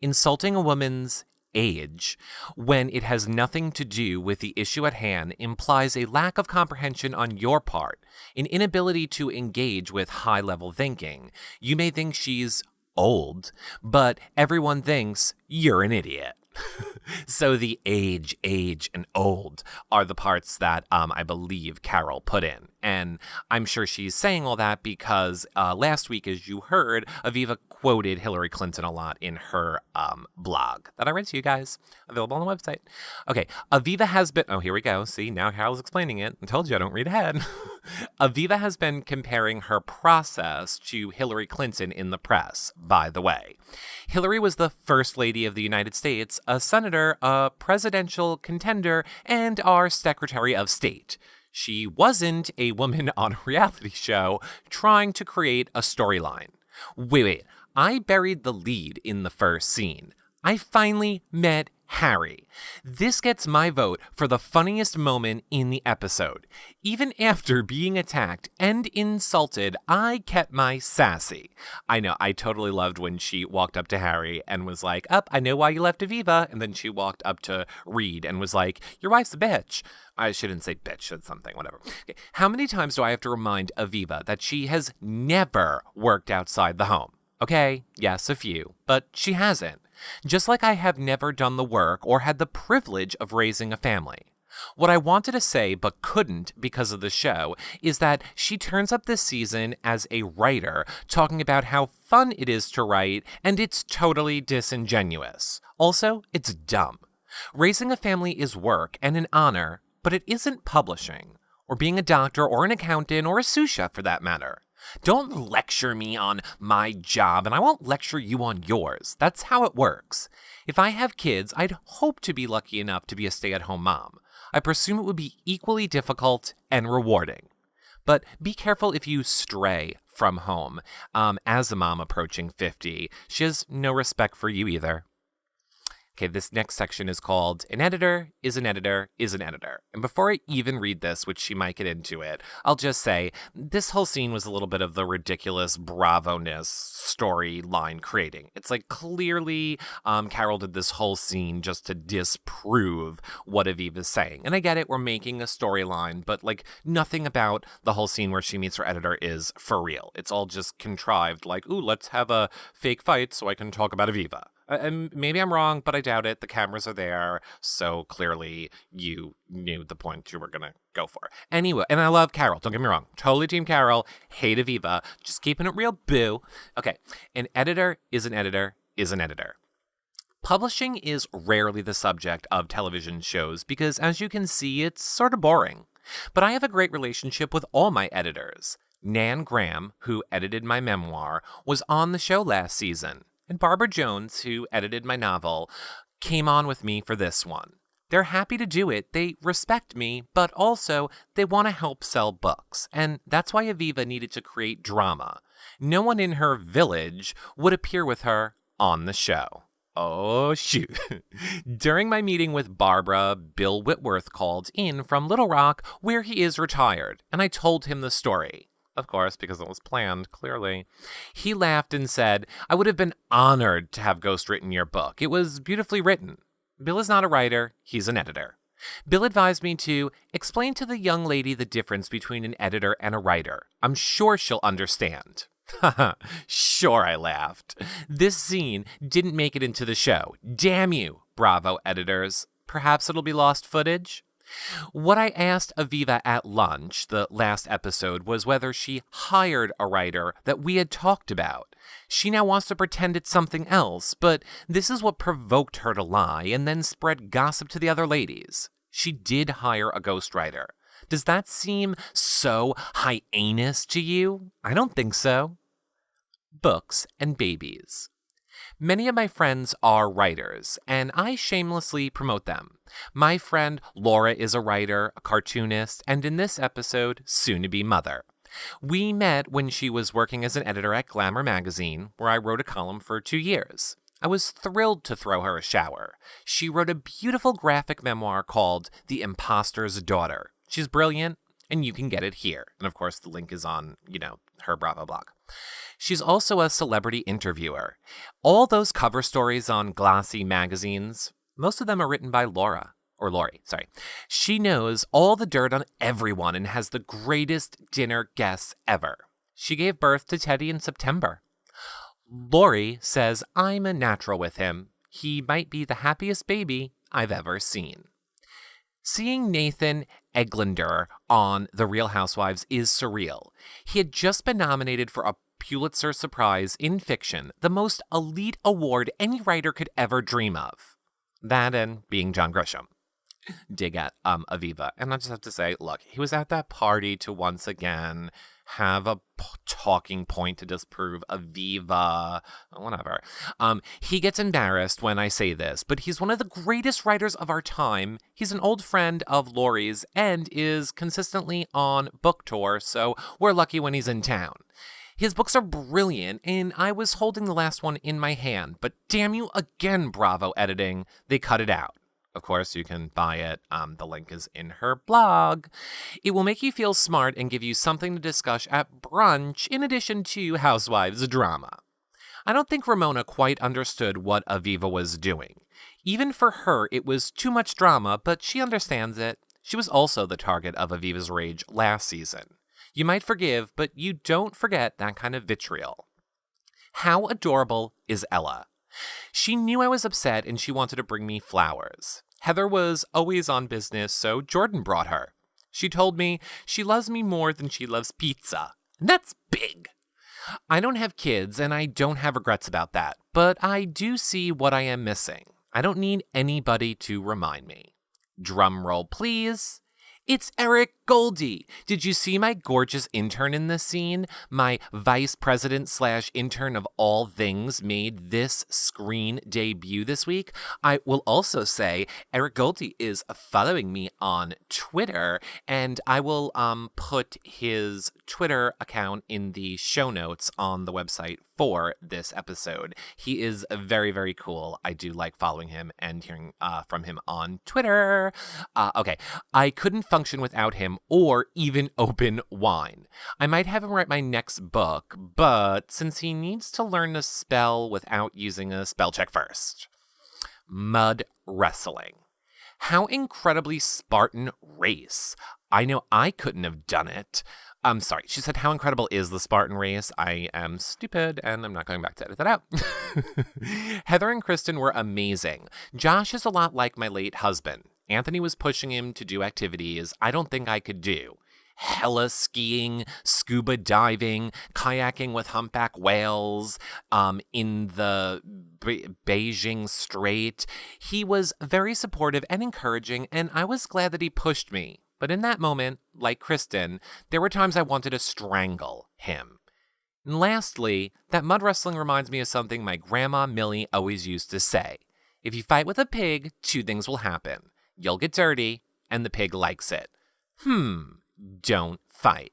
Insulting a woman's age when it has nothing to do with the issue at hand implies a lack of comprehension on your part, an inability to engage with high-level thinking. You may think she's old, but everyone thinks you're an idiot. So the age, and old are the parts that I believe Carol put in. And I'm sure she's saying all that because last week, as you heard, Aviva quoted Hillary Clinton a lot in her blog that I read to you guys, available on the website. Okay, Aviva has been... Oh, here we go. See, now Carol's explaining it. I told you I don't read ahead. Aviva has been comparing her process to Hillary Clinton in the press, by the way. Hillary was the First Lady of the United States, a senator, a presidential contender, and our Secretary of State. She wasn't a woman on a reality show trying to create a storyline. Wait. I buried the lead in the first scene. I finally met Harry. This gets my vote for the funniest moment in the episode. Even after being attacked and insulted, I kept my sassy. I know, I totally loved when she walked up to Harry and was like, I know why you left Aviva. And then she walked up to Reed and was like, your wife's a bitch. I shouldn't say bitch, it's something, whatever. Okay. How many times do I have to remind Aviva that she has never worked outside the home? Okay, yes, a few, but she hasn't. Just like I have never done the work or had the privilege of raising a family. What I wanted to say but couldn't because of the show is that she turns up this season as a writer talking about how fun it is to write, and it's totally disingenuous. Also, it's dumb. Raising a family is work and an honor, but it isn't publishing, or being a doctor or an accountant or a sous chef for that matter. Don't lecture me on my job, and I won't lecture you on yours. That's how it works. If I have kids, I'd hope to be lucky enough to be a stay-at-home mom. I presume it would be equally difficult and rewarding. But be careful if you stray from home. As a mom approaching 50, she has no respect for you either. Okay, this next section is called An Editor is an Editor is an Editor. And before I even read this, which she might get into it, I'll just say this whole scene was a little bit of the ridiculous Bravo-ness storyline creating. It's like clearly Carol did this whole scene just to disprove what Aviva's saying. And I get it, we're making a storyline, but like nothing about the whole scene where she meets her editor is for real. It's all just contrived, like, ooh, let's have a fake fight so I can talk about Aviva. And maybe I'm wrong, but I doubt it. The cameras are there, so clearly you knew the point you were going to go for. Anyway, and I love Carol. Don't get me wrong. Totally Team Carol. Hate Aviva. Just keeping it real, boo. Okay, an editor is an editor is an editor. Publishing is rarely the subject of television shows because, as you can see, it's sort of boring. But I have a great relationship with all my editors. Nan Graham, who edited my memoir, was on the show last season. And Barbara Jones, who edited my novel, came on with me for this one. They're happy to do it, they respect me, but also they want to help sell books. And that's why Aviva needed to create drama. No one in her village would appear with her on the show. Oh, shoot. During my meeting with Barbara, Bill Whitworth called in from Little Rock, where he is retired, and I told him the story. Of course, because it was planned, clearly. He laughed and said, I would have been honored to have ghostwritten your book. It was beautifully written. Bill is not a writer, he's an editor. Bill advised me to explain to the young lady the difference between an editor and a writer. I'm sure she'll understand. Haha, sure, I laughed. This scene didn't make it into the show. Damn you, Bravo editors. Perhaps it'll be lost footage? What I asked Aviva at lunch, the last episode, was whether she hired a writer that we had talked about. She now wants to pretend it's something else, but this is what provoked her to lie and then spread gossip to the other ladies. She did hire a ghostwriter. Does that seem so hyenas to you? I don't think so. Books and babies. Many of my friends are writers, and I shamelessly promote them. My friend Laura is a writer, a cartoonist, and in this episode, soon-to-be mother. We met when she was working as an editor at Glamour magazine, where I wrote a column for 2 years. I was thrilled to throw her a shower. She wrote a beautiful graphic memoir called The Imposter's Daughter. She's brilliant, and you can get it here. And of course, the link is on, her Bravo blog. She's also a celebrity interviewer. All those cover stories on glossy magazines, most of them are written by Lori. She knows all the dirt on everyone and has the greatest dinner guests ever. She gave birth to Teddy in September. Lori says I'm a natural with him. He might be the happiest baby I've ever seen. Seeing Nathan Eglander on The Real Housewives is surreal. He had just been nominated for a Pulitzer Prize in fiction, the most elite award any writer could ever dream of. That and being John Grisham. dig at Aviva. And I just have to say, look, he was at that party to once again have a talking point to disprove Aviva, whatever. He gets embarrassed when I say this, but he's one of the greatest writers of our time. He's an old friend of Lori's and is consistently on book tour, so we're lucky when he's in town. His books are brilliant, and I was holding the last one in my hand, but damn you again, Bravo Editing, they cut it out. Of course, you can buy it. The link is in her blog. It will make you feel smart and give you something to discuss at brunch in addition to Housewives drama. I don't think Ramona quite understood what Aviva was doing. Even for her, it was too much drama, but she understands it. She was also the target of Aviva's rage last season. You might forgive, but you don't forget that kind of vitriol. How adorable is Ella? She knew I was upset and she wanted to bring me flowers. Heather was always on business, so Jordan brought her. She told me she loves me more than she loves pizza. And that's big. I don't have kids and I don't have regrets about that, but I do see what I am missing. I don't need anybody to remind me. Drum roll, please. It's Eric Goldie. Did you see my gorgeous intern in this scene? My vice president / intern of all things made this screen debut this week. I will also say Eric Goldie is following me on Twitter, and I will put his Twitter account in the show notes on the website for this episode. He is very, very cool. I do like following him and hearing from him on Twitter. Okay, I couldn't function without him or even open wine. I might have him write my next book, but since he needs to learn to spell without using a spell check first. Mud wrestling. How incredibly Spartan race. I know I couldn't have done it. I'm sorry. She said, how incredible is the Spartan race? I am stupid, and I'm not going back to edit that out. Heather and Kristen were amazing. Josh is a lot like my late husband. Anthony was pushing him to do activities I don't think I could do. Hella skiing, scuba diving, kayaking with humpback whales, in the Beijing Strait. He was very supportive and encouraging, and I was glad that he pushed me. But in that moment, like Kristen, there were times I wanted to strangle him. And lastly, that mud wrestling reminds me of something my grandma Millie always used to say. If you fight with a pig, two things will happen. You'll get dirty, and the pig likes it. Don't fight.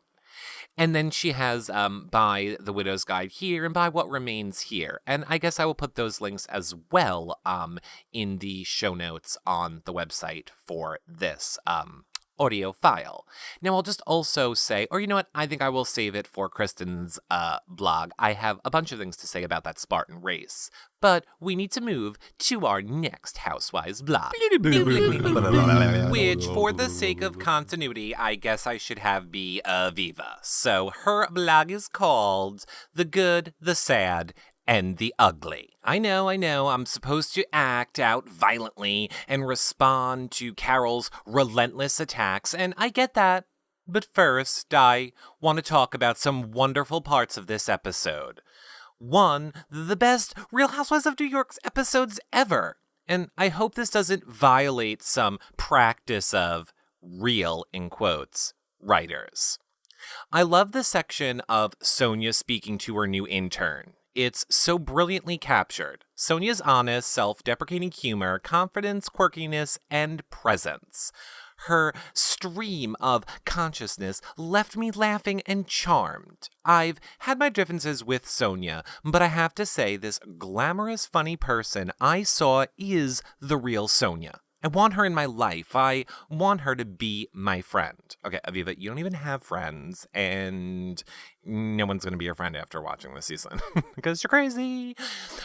And then she has Buy the Widow's Guide here and Buy What Remains Here. And I guess I will put those links as well in the show notes on the website for this audio file. Now, I'll just also say, or you know what, I think I will save it for Kristen's blog. I have a bunch of things to say about that Spartan race, but we need to move to our next Housewives blog. Which, for the sake of continuity, I guess I should have be Aviva. So her blog is called The Good, the Sad, and the Ugly. I know, I'm supposed to act out violently and respond to Carol's relentless attacks, and I get that. But first, I want to talk about some wonderful parts of this episode. One, the best Real Housewives of New York's episodes ever. And I hope this doesn't violate some practice of real, in quotes, writers. I love the section of Sonia speaking to her new intern. It's so brilliantly captured. Sonia's honest, self-deprecating humor, confidence, quirkiness, and presence. Her stream of consciousness left me laughing and charmed. I've had my differences with Sonia, but I have to say this glamorous, funny person I saw is the real Sonia. I want her in my life. I want her to be my friend. Okay, Aviva, you don't even have friends, and no one's going to be your friend after watching this season because you're crazy.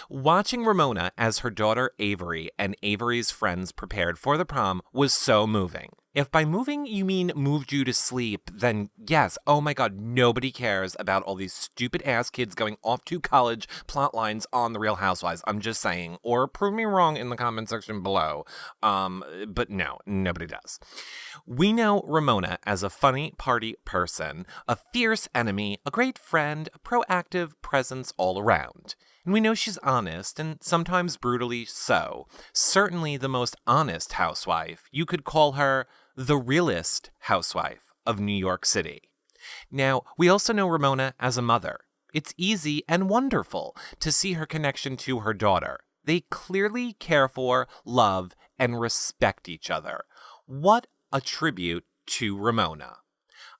Watching Ramona as her daughter Avery and Avery's friends prepared for the prom was so moving. If by moving you mean moved you to sleep, then yes, oh my god, nobody cares about all these stupid ass kids going off to college plot lines on The Real Housewives. I'm just saying, or prove me wrong in the comment section below. But no, nobody does. We know Ramona as a funny party person, a fierce enemy, a great friend, a proactive presence all around. And we know she's honest, and sometimes brutally so. Certainly the most honest housewife. You could call her the realest housewife of New York City. Now, we also know Ramona as a mother. It's easy and wonderful to see her connection to her daughter. They clearly care for, love, and respect each other. What a tribute to Ramona.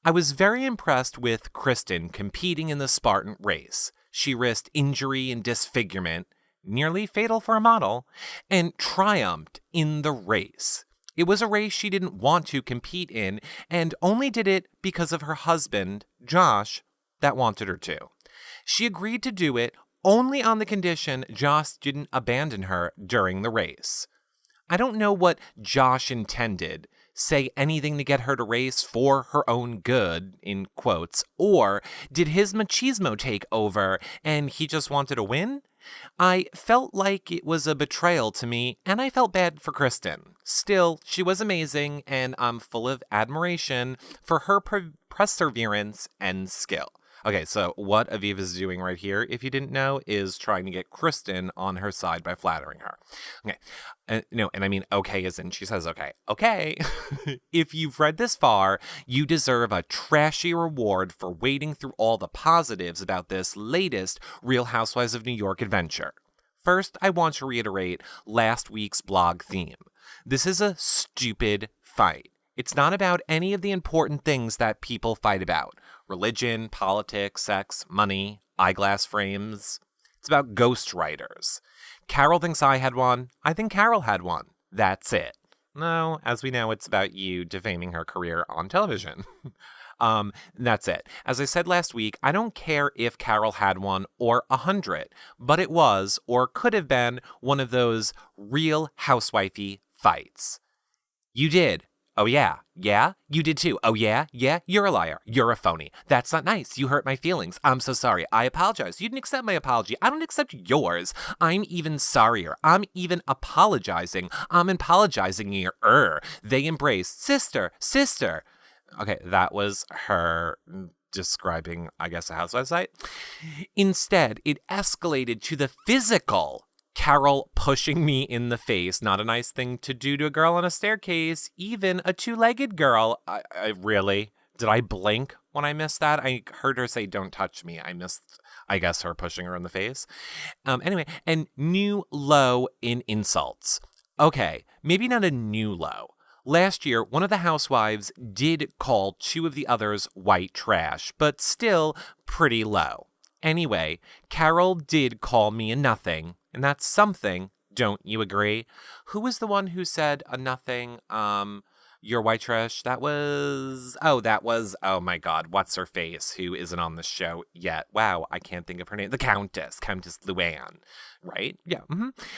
I was very impressed with Kristen competing in the Spartan race. She risked injury and disfigurement, nearly fatal for a model, and triumphed in the race. It was a race she didn't want to compete in and only did it because of her husband, Josh, that wanted her to. She agreed to do it only on the condition Josh didn't abandon her during the race. I don't know what Josh intended, say anything to get her to race for her own good, in quotes, or did his machismo take over and he just wanted to win? I felt like it was a betrayal to me, and I felt bad for Kristen. Still, she was amazing, and I'm full of admiration for her perseverance and skill. Okay, so what Aviva's doing right here, if you didn't know, is trying to get Kristen on her side by flattering her. Okay, no, and I mean okay as in she says okay. Okay, if you've read this far, you deserve a trashy reward for wading through all the positives about this latest Real Housewives of New York adventure. First, I want to reiterate last week's blog theme. This is a stupid fight. It's not about any of the important things that people fight about. Religion, politics, sex, money, eyeglass frames. It's about ghostwriters. Carol thinks I had one. I think Carol had one. That's it. No, as we know, it's about you defaming her career on television. That's it. As I said last week, I don't care if Carol had one or 100, but it was, or could have been, one of those real housewifey fights. You did. Oh, yeah. Yeah? You did too. Oh, yeah? Yeah? You're a liar. You're a phony. That's not nice. You hurt my feelings. I'm so sorry. I apologize. You didn't accept my apology. I don't accept yours. I'm even sorrier. I'm even apologizing. I'm apologizing here. They embraced. Sister. Sister. Okay, that was her describing, I guess, a housewife site. Instead, it escalated to the physical. Carol pushing me in the face. Not a nice thing to do to a girl on a staircase, even a two-legged girl. I really? Did I blink when I missed that? I heard her say, don't touch me. I missed, I guess, her pushing her in the face. Anyway, and new low in insults. Okay, maybe not a new low. Last year, one of the housewives did call two of the others white trash, but still pretty low. Anyway, Carol did call me a nothing. And that's something, don't you agree? Who was the one who said a nothing, you're white trash? That was, oh my God, what's her face, who isn't on the show yet? Wow, I can't think of her name. The Countess Luann, right? Yeah,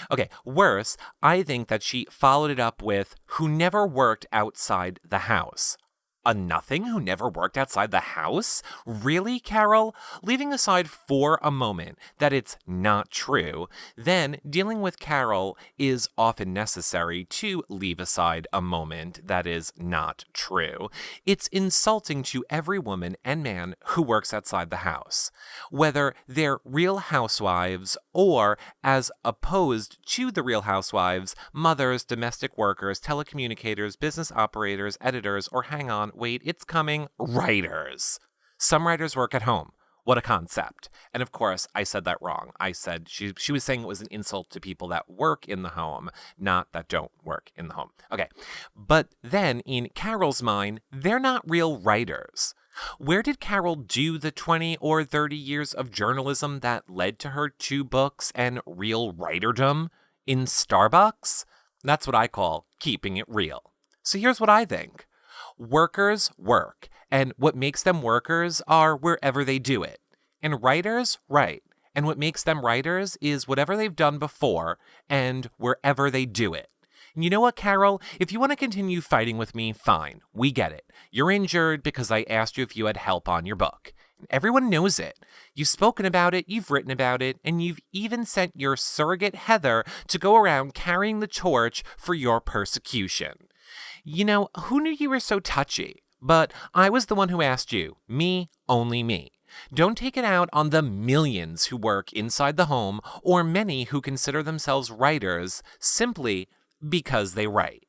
Okay, worse, I think that she followed it up with, who never worked outside the house. A nothing who never worked outside the house? Really, Carol? Leaving aside for a moment that it's not true, then dealing with Carol is often necessary to leave aside a moment that is not true. It's insulting to every woman and man who works outside the house, whether they're real housewives or, as opposed to the real housewives, mothers, domestic workers, telecommunicators, business operators, editors, or hang on, wait, it's coming, writers. Some writers work at home. What a concept. And of course, I said that wrong. I said she was saying it was an insult to people that work in the home, not that don't work in the home. Okay. But then in Carol's mind, they're not real writers. Where did Carol do the 20 or 30 years of journalism that led to her 2 books and real writerdom? In Starbucks? That's what I call keeping it real. So here's what I think. Workers work, and what makes them workers are wherever they do it. And writers write, and what makes them writers is whatever they've done before and wherever they do it. And you know what, Carol? If you want to continue fighting with me, fine. We get it. You're injured because I asked you if you had help on your book. Everyone knows it. You've spoken about it, you've written about it, and you've even sent your surrogate Heather to go around carrying the torch for your persecution. You know, who knew you were so touchy? But I was the one who asked you. Me, only me. Don't take it out on the millions who work inside the home or many who consider themselves writers simply because they write.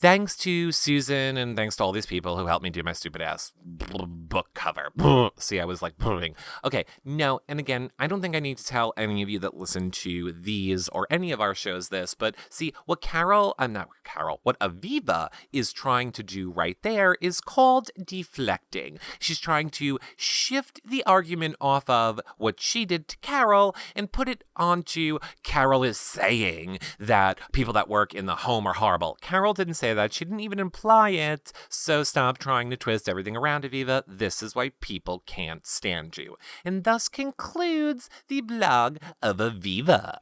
Thanks to Susan and thanks to all these people who helped me do my stupid ass book cover. See, I was like, okay, no. And again, I don't think I need to tell any of you that listen to these or any of our shows this, but see, what what Aviva is trying to do right there is called deflecting. She's trying to shift the argument off of what she did to Carol and put it onto Carol is saying that people that work in the home are horrible. Carol didn't say that. She didn't even imply it. So stop trying to twist everything around, Aviva. This is why people can't stand you. And thus concludes the blog of Aviva.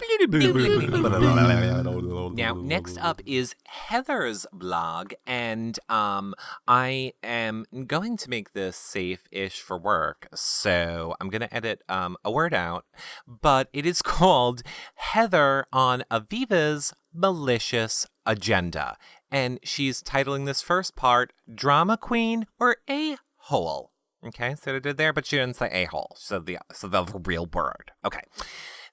Now, next up is Heather's blog, and I am going to make this safe-ish for work, so I'm going to edit a word out, but it is called Heather on Aviva's Malicious Agenda. And she's titling this first part, Drama Queen or A-Hole. Okay, so I did there, but she didn't say a-hole. So the real word. Okay.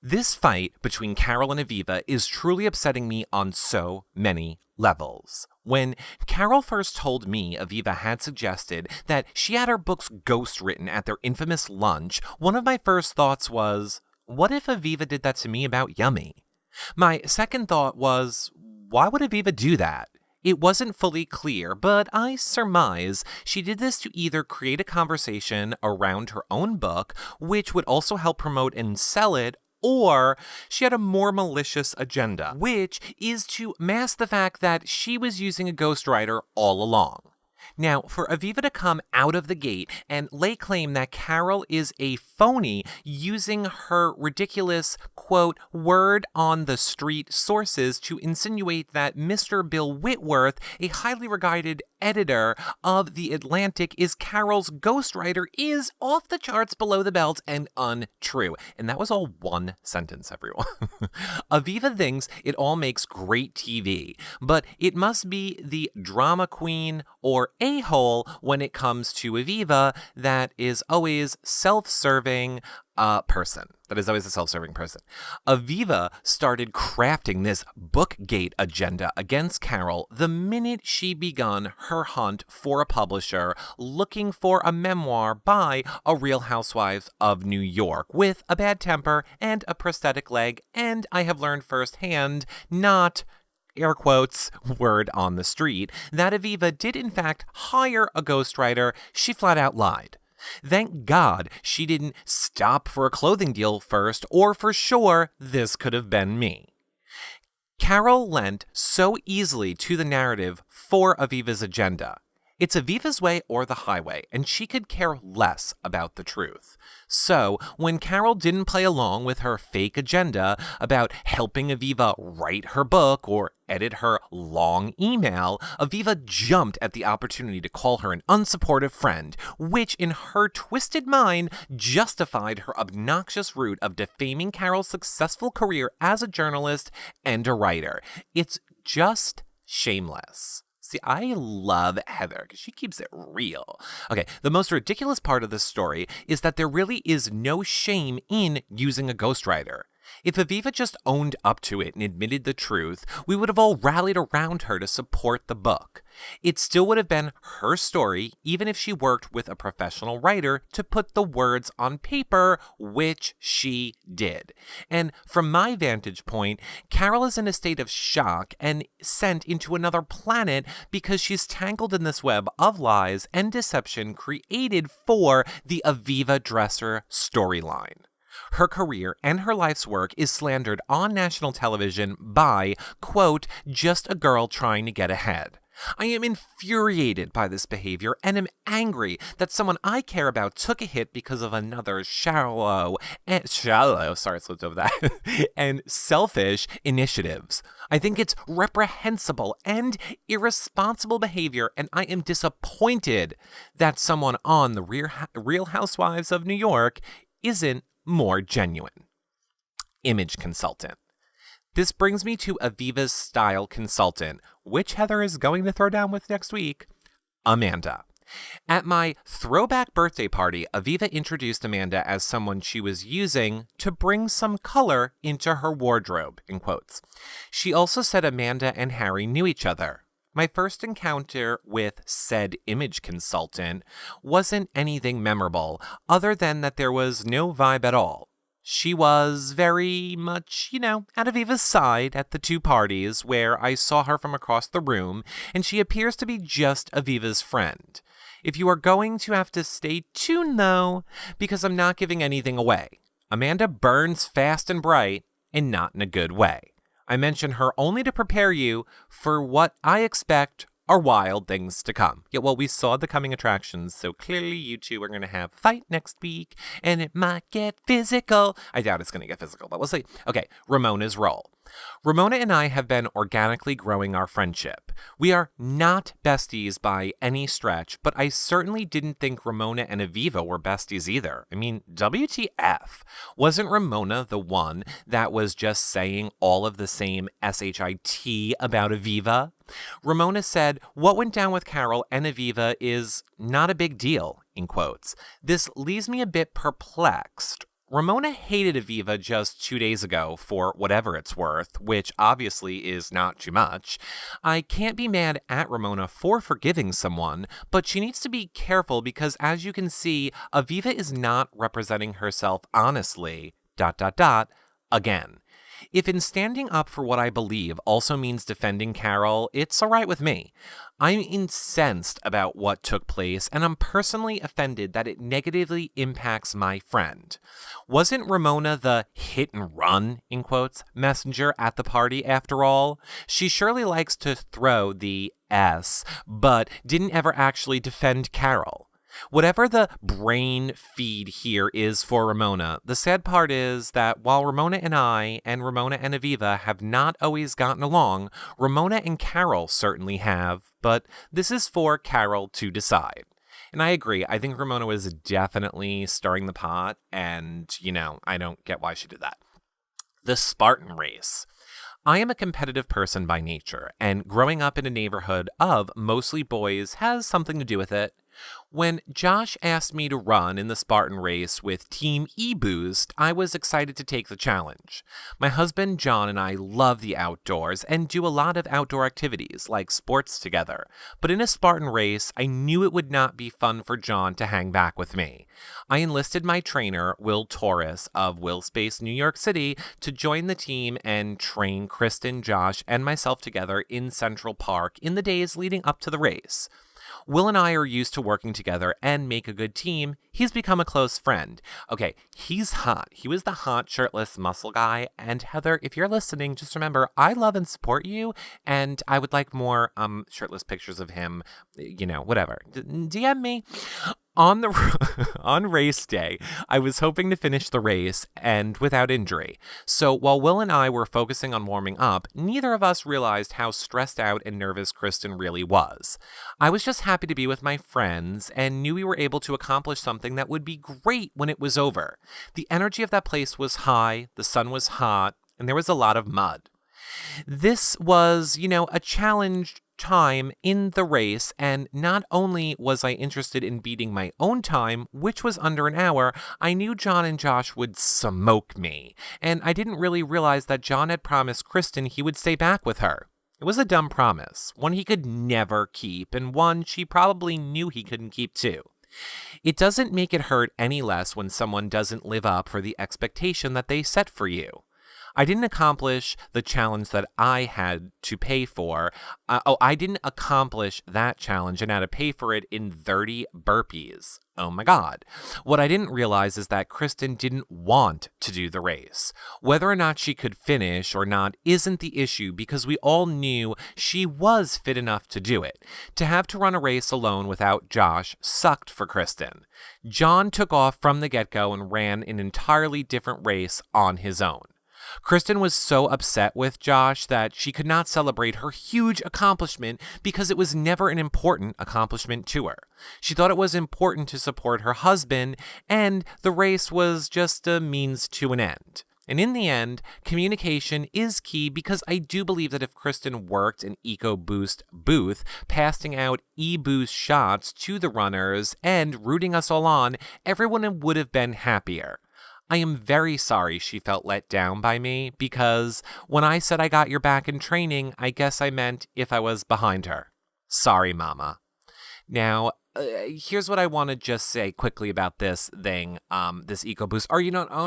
This fight between Carol and Aviva is truly upsetting me on so many levels. When Carol first told me Aviva had suggested that she had her books ghostwritten at their infamous lunch, one of my first thoughts was, what if Aviva did that to me about Yummy? My second thought was, why would Aviva do that? It wasn't fully clear, but I surmise she did this to either create a conversation around her own book, which would also help promote and sell it, or she had a more malicious agenda, which is to mask the fact that she was using a ghostwriter all along. Now, for Aviva to come out of the gate and lay claim that Carol is a phony using her ridiculous, quote, word on the street sources to insinuate that Mr. Bill Whitworth, a highly regarded editor of The Atlantic, is Carol's ghostwriter is off the charts below the belt and untrue. And that was all one sentence, everyone. Aviva thinks it all makes great TV, but it must be the drama queen or a-hole when it comes to Aviva that is always self-serving person. That is always a self-serving person. Aviva started crafting this Bookgate agenda against Carol the minute she begun her hunt for a publisher looking for a memoir by a Real Housewives of New York with a bad temper and a prosthetic leg, and I have learned firsthand, not air quotes, word on the street, that Aviva did in fact hire a ghostwriter. She flat out lied. Thank God she didn't stop for a clothing deal first, or for sure, this could have been me. Carol lent so easily to the narrative for Aviva's agenda. It's Aviva's way or the highway, and she could care less about the truth. So, when Carol didn't play along with her fake agenda about helping Aviva write her book or edit her long email, Aviva jumped at the opportunity to call her an unsupportive friend, which in her twisted mind justified her obnoxious route of defaming Carol's successful career as a journalist and a writer. It's just shameless. See, I love Heather because she keeps it real. Okay, the most ridiculous part of this story is that there really is no shame in using a ghostwriter. If Aviva just owned up to it and admitted the truth, we would have all rallied around her to support the book. It still would have been her story, even if she worked with a professional writer to put the words on paper, which she did. And from my vantage point, Carol is in a state of shock and sent into another planet because she's tangled in this web of lies and deception created for the Aviva Dresser storyline. Her career and her life's work is slandered on national television by, quote, just a girl trying to get ahead. I am infuriated by this behavior and am angry that someone I care about took a hit because of another's shallow, and selfish initiatives. I think it's reprehensible and irresponsible behavior, and I am disappointed that someone on the Real Housewives of New York isn't more genuine. Image consultant. This brings me to Aviva's style consultant, which Heather is going to throw down with next week, Amanda. At my throwback birthday party, Aviva introduced Amanda as someone she was using to bring some color into her wardrobe, in quotes. She also said Amanda and Harry knew each other. My first encounter with said image consultant wasn't anything memorable, other than that there was no vibe at all. She was very much, at Aviva's side at the two parties where I saw her from across the room, and she appears to be just Aviva's friend. If you are going to have to stay tuned, though, because I'm not giving anything away. Amanda burns fast and bright, and not in a good way. I mention her only to prepare you for what I expect are wild things to come. Yeah, well, we saw the coming attractions, so clearly you two are going to have a fight next week, and it might get physical. I doubt it's going to get physical, but we'll see. Okay, Ramona's role. Ramona and I have been organically growing our friendship. We are not besties by any stretch, but I certainly didn't think Ramona and Aviva were besties either. I mean, WTF? Wasn't Ramona the one that was just saying all of the same shit about Aviva? Ramona said, what went down with Carol and Aviva is not a big deal, in quotes. This leaves me a bit perplexed. Ramona hated Aviva just 2 days ago for whatever it's worth, which obviously is not too much. I can't be mad at Ramona for forgiving someone, but she needs to be careful because as you can see, Aviva is not representing herself honestly, ... again. If in standing up for what I believe also means defending Carol, it's alright with me. I'm incensed about what took place, and I'm personally offended that it negatively impacts my friend. Wasn't Ramona the hit and run, in quotes, messenger at the party after all? She surely likes to throw the S, but didn't ever actually defend Carol. Whatever the brain feed here is for Ramona, the sad part is that while Ramona and I and Ramona and Aviva have not always gotten along, Ramona and Carol certainly have, but this is for Carol to decide. And I agree, I think Ramona was definitely stirring the pot, and, I don't get why she did that. The Spartan race. I am a competitive person by nature, and growing up in a neighborhood of mostly boys has something to do with it. When Josh asked me to run in the Spartan race with Team E-Boost, I was excited to take the challenge. My husband John and I love the outdoors and do a lot of outdoor activities like sports together. But in a Spartan race, I knew it would not be fun for John to hang back with me. I enlisted my trainer, Will Torres of Willspace, New York City, to join the team and train Kristen, Josh, and myself together in Central Park in the days leading up to the race. Will and I are used to working together and make a good team. He's become a close friend. Okay, he's hot. He was the hot shirtless muscle guy. And Heather, if you're listening, just remember, I love and support you. And I would like more shirtless pictures of him, whatever. DM me. On race day, I was hoping to finish the race and without injury. So while Will and I were focusing on warming up, neither of us realized how stressed out and nervous Kristen really was. I was just happy to be with my friends and knew we were able to accomplish something that would be great when it was over. The energy of that place was high, the sun was hot, and there was a lot of mud. This was, a challenge time in the race, and not only was I interested in beating my own time, which was under an hour, I knew John and Josh would smoke me, and I didn't really realize that John had promised Kristen he would stay back with her. It was a dumb promise, one he could never keep, and one she probably knew he couldn't keep too. It doesn't make it hurt any less when someone doesn't live up for the expectation that they set for you. I didn't accomplish the challenge that I had to pay for. I didn't accomplish that challenge and had to pay for it in 30 burpees. Oh my God. What I didn't realize is that Kristen didn't want to do the race. Whether or not she could finish or not isn't the issue because we all knew she was fit enough to do it. To have to run a race alone without Josh sucked for Kristen. John took off from the get-go and ran an entirely different race on his own. Kristen was so upset with Josh that she could not celebrate her huge accomplishment because it was never an important accomplishment to her. She thought it was important to support her husband, and the race was just a means to an end. And in the end, communication is key because I do believe that if Kristen worked an EcoBoost booth, passing out e-boost shots to the runners and rooting us all on, everyone would have been happier. I am very sorry she felt let down by me because when I said I got your back in training, I guess I meant if I was behind her. Sorry, Mama. Now, here's what I want to just say quickly about this thing, this EcoBoost. Or,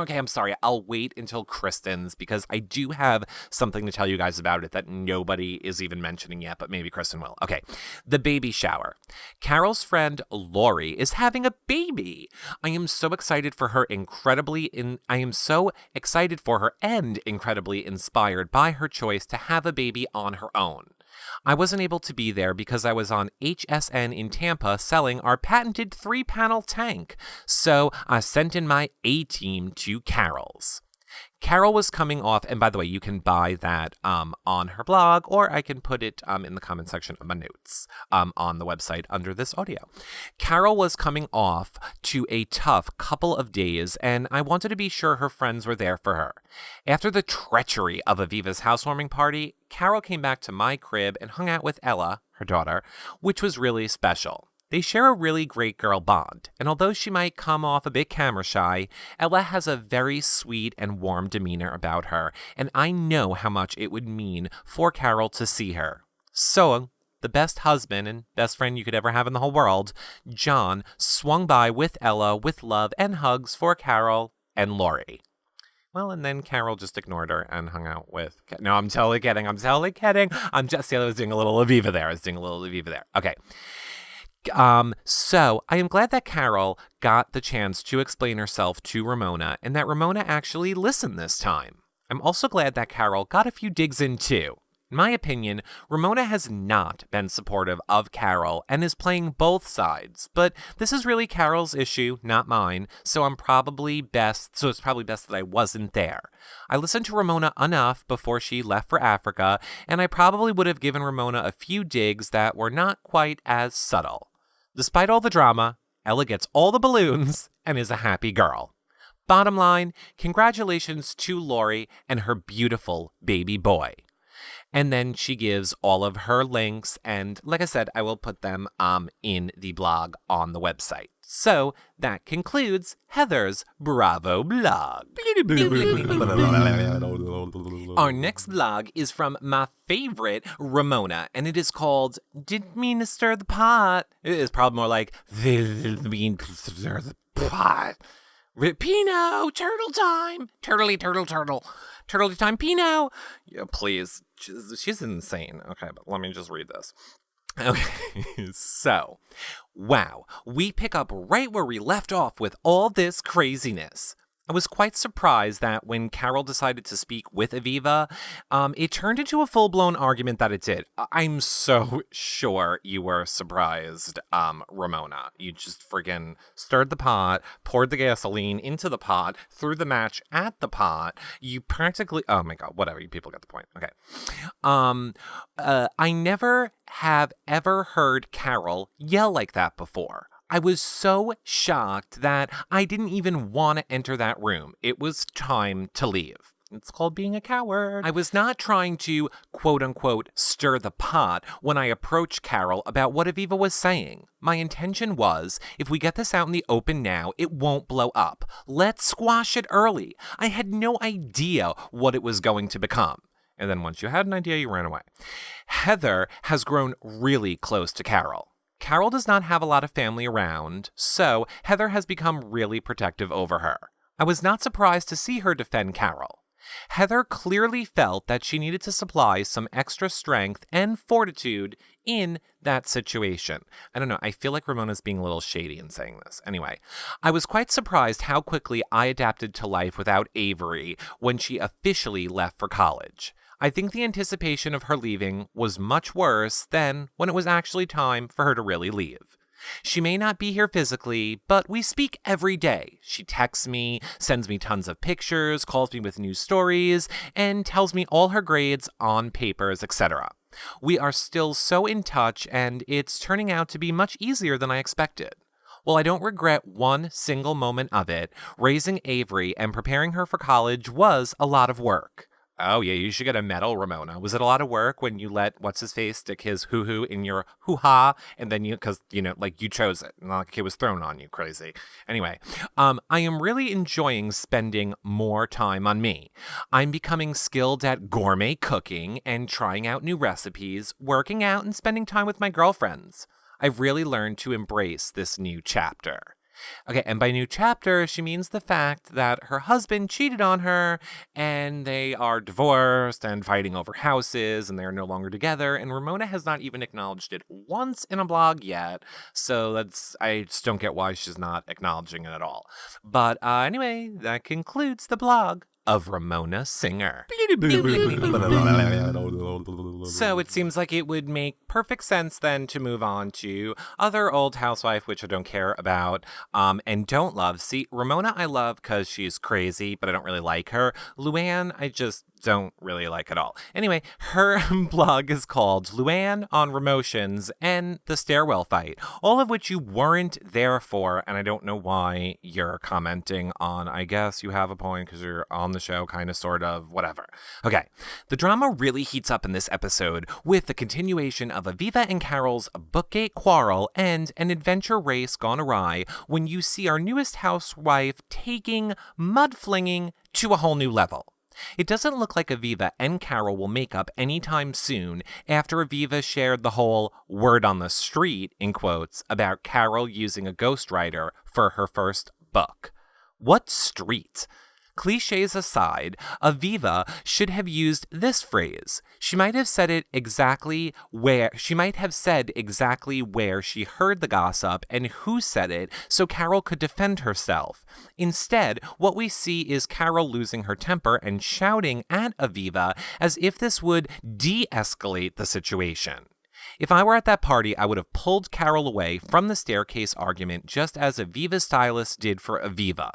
okay, I'm sorry. I'll wait until Kristen's because I do have something to tell you guys about it that nobody is even mentioning yet, but maybe Kristen will. Okay, the baby shower. Carol's friend Lori is having a baby. I am so excited for her and incredibly inspired by her choice to have a baby on her own. I wasn't able to be there because I was on HSN in Tampa selling our patented 3-panel tank, so I sent in my A-team to Carol's. Carol was coming off, and by the way, you can buy that on her blog, or I can put it in the comment section of my notes on the website under this audio. Carol was coming off to a tough couple of days, and I wanted to be sure her friends were there for her. After the treachery of Aviva's housewarming party, Carol came back to my crib and hung out with Ella, her daughter, which was really special. They share a really great girl bond, and although she might come off a bit camera shy, Ella has a very sweet and warm demeanor about her, and I know how much it would mean for Carol to see her. So, the best husband and best friend you could ever have in the whole world, John, swung by with Ella with love and hugs for Carol and Lori. Well, and then Carol just ignored her and hung out with... No, I'm totally kidding. I was doing a little Aviva there. Okay. So I am glad that Carol got the chance to explain herself to Ramona and that Ramona actually listened this time. I'm also glad that Carol got a few digs in too. In my opinion, Ramona has not been supportive of Carol and is playing both sides, but this is really Carol's issue, not mine, so it's probably best that I wasn't there. I listened to Ramona enough before she left for Africa, and I probably would have given Ramona a few digs that were not quite as subtle. Despite all the drama, Ella gets all the balloons and is a happy girl. Bottom line, congratulations to Lori and her beautiful baby boy. And then she gives all of her links, and like I said, I will put them in the blog on the website. So that concludes Heather's Bravo blog. Our next blog is from my favorite Ramona, and it is called Didn't Mean to Stir the Pot. It is probably more like Didn't Mean to Stir the Pot. Pinot, turtle time. Turtle time, Pinot. Yeah, please. She's insane. Okay, but let me just read this. Okay, so, wow, we pick up right where we left off with all this craziness. I was quite surprised that when Carol decided to speak with Aviva, it turned into a full-blown argument that it did. I'm so sure you were surprised, Ramona. You just friggin' stirred the pot, poured the gasoline into the pot, threw the match at the pot. You practically... Oh my god, whatever. You people get the point. Okay. I never have ever heard Carol yell like that before. I was so shocked that I didn't even want to enter that room. It was time to leave. It's called being a coward. I was not trying to, quote-unquote, stir the pot when I approached Carol about what Aviva was saying. My intention was, if we get this out in the open now, it won't blow up. Let's squash it early. I had no idea what it was going to become. And then once you had an idea, you ran away. Heather has grown really close to Carol. Carol does not have a lot of family around, so Heather has become really protective over her. I was not surprised to see her defend Carol. Heather clearly felt that she needed to supply some extra strength and fortitude in that situation. I don't know, I feel like Ramona's being a little shady in saying this. Anyway, I was quite surprised how quickly I adapted to life without Avery when she officially left for college. I think the anticipation of her leaving was much worse than when it was actually time for her to really leave. She may not be here physically, but we speak every day. She texts me, sends me tons of pictures, calls me with new stories, and tells me all her grades on papers, etc. We are still so in touch, and it's turning out to be much easier than I expected. Well, I don't regret one single moment of it. Raising Avery and preparing her for college was a lot of work. Oh, yeah, you should get a medal, Ramona. Was it a lot of work when you let what's-his-face stick his hoo-hoo in your hoo-ha, and then because, like, you chose it, not like it was thrown on you, crazy. Anyway, I am really enjoying spending more time on me. I'm becoming skilled at gourmet cooking and trying out new recipes, working out, and spending time with my girlfriends. I've really learned to embrace this new chapter. Okay, and by new chapter, she means the fact that her husband cheated on her and they are divorced and fighting over houses and they are no longer together. And Ramona has not even acknowledged it once in a blog yet. So I just don't get why she's not acknowledging it at all. But anyway, that concludes the blog of Ramona Singer. So it seems like it would make perfect sense then to move on to other old housewife, which I don't care about and don't love. See, Ramona I love because she's crazy, but I don't really like her. Luann, I just don't really like at all. Anyway, her blog is called Luann on Remotions and the Stairwell Fight, all of which you weren't there for, and I don't know why you're commenting on. I guess you have a point because you're on the show, kind of, sort of, whatever. Okay, the drama really heats up in this episode with the continuation of Aviva and Carol's Bookgate quarrel and an adventure race gone awry when you see our newest housewife taking mudflinging to a whole new level. It doesn't look like Aviva and Carol will make up anytime soon after Aviva shared the whole word on the street, in quotes, about Carol using a ghostwriter for her first book. What street? Clichés aside, Aviva should have used this phrase. She might have said exactly where she heard the gossip and who said it so Carol could defend herself. Instead, what we see is Carol losing her temper and shouting at Aviva as if this would de-escalate the situation. If I were at that party, I would have pulled Carol away from the staircase argument just as Aviva's stylist did for Aviva.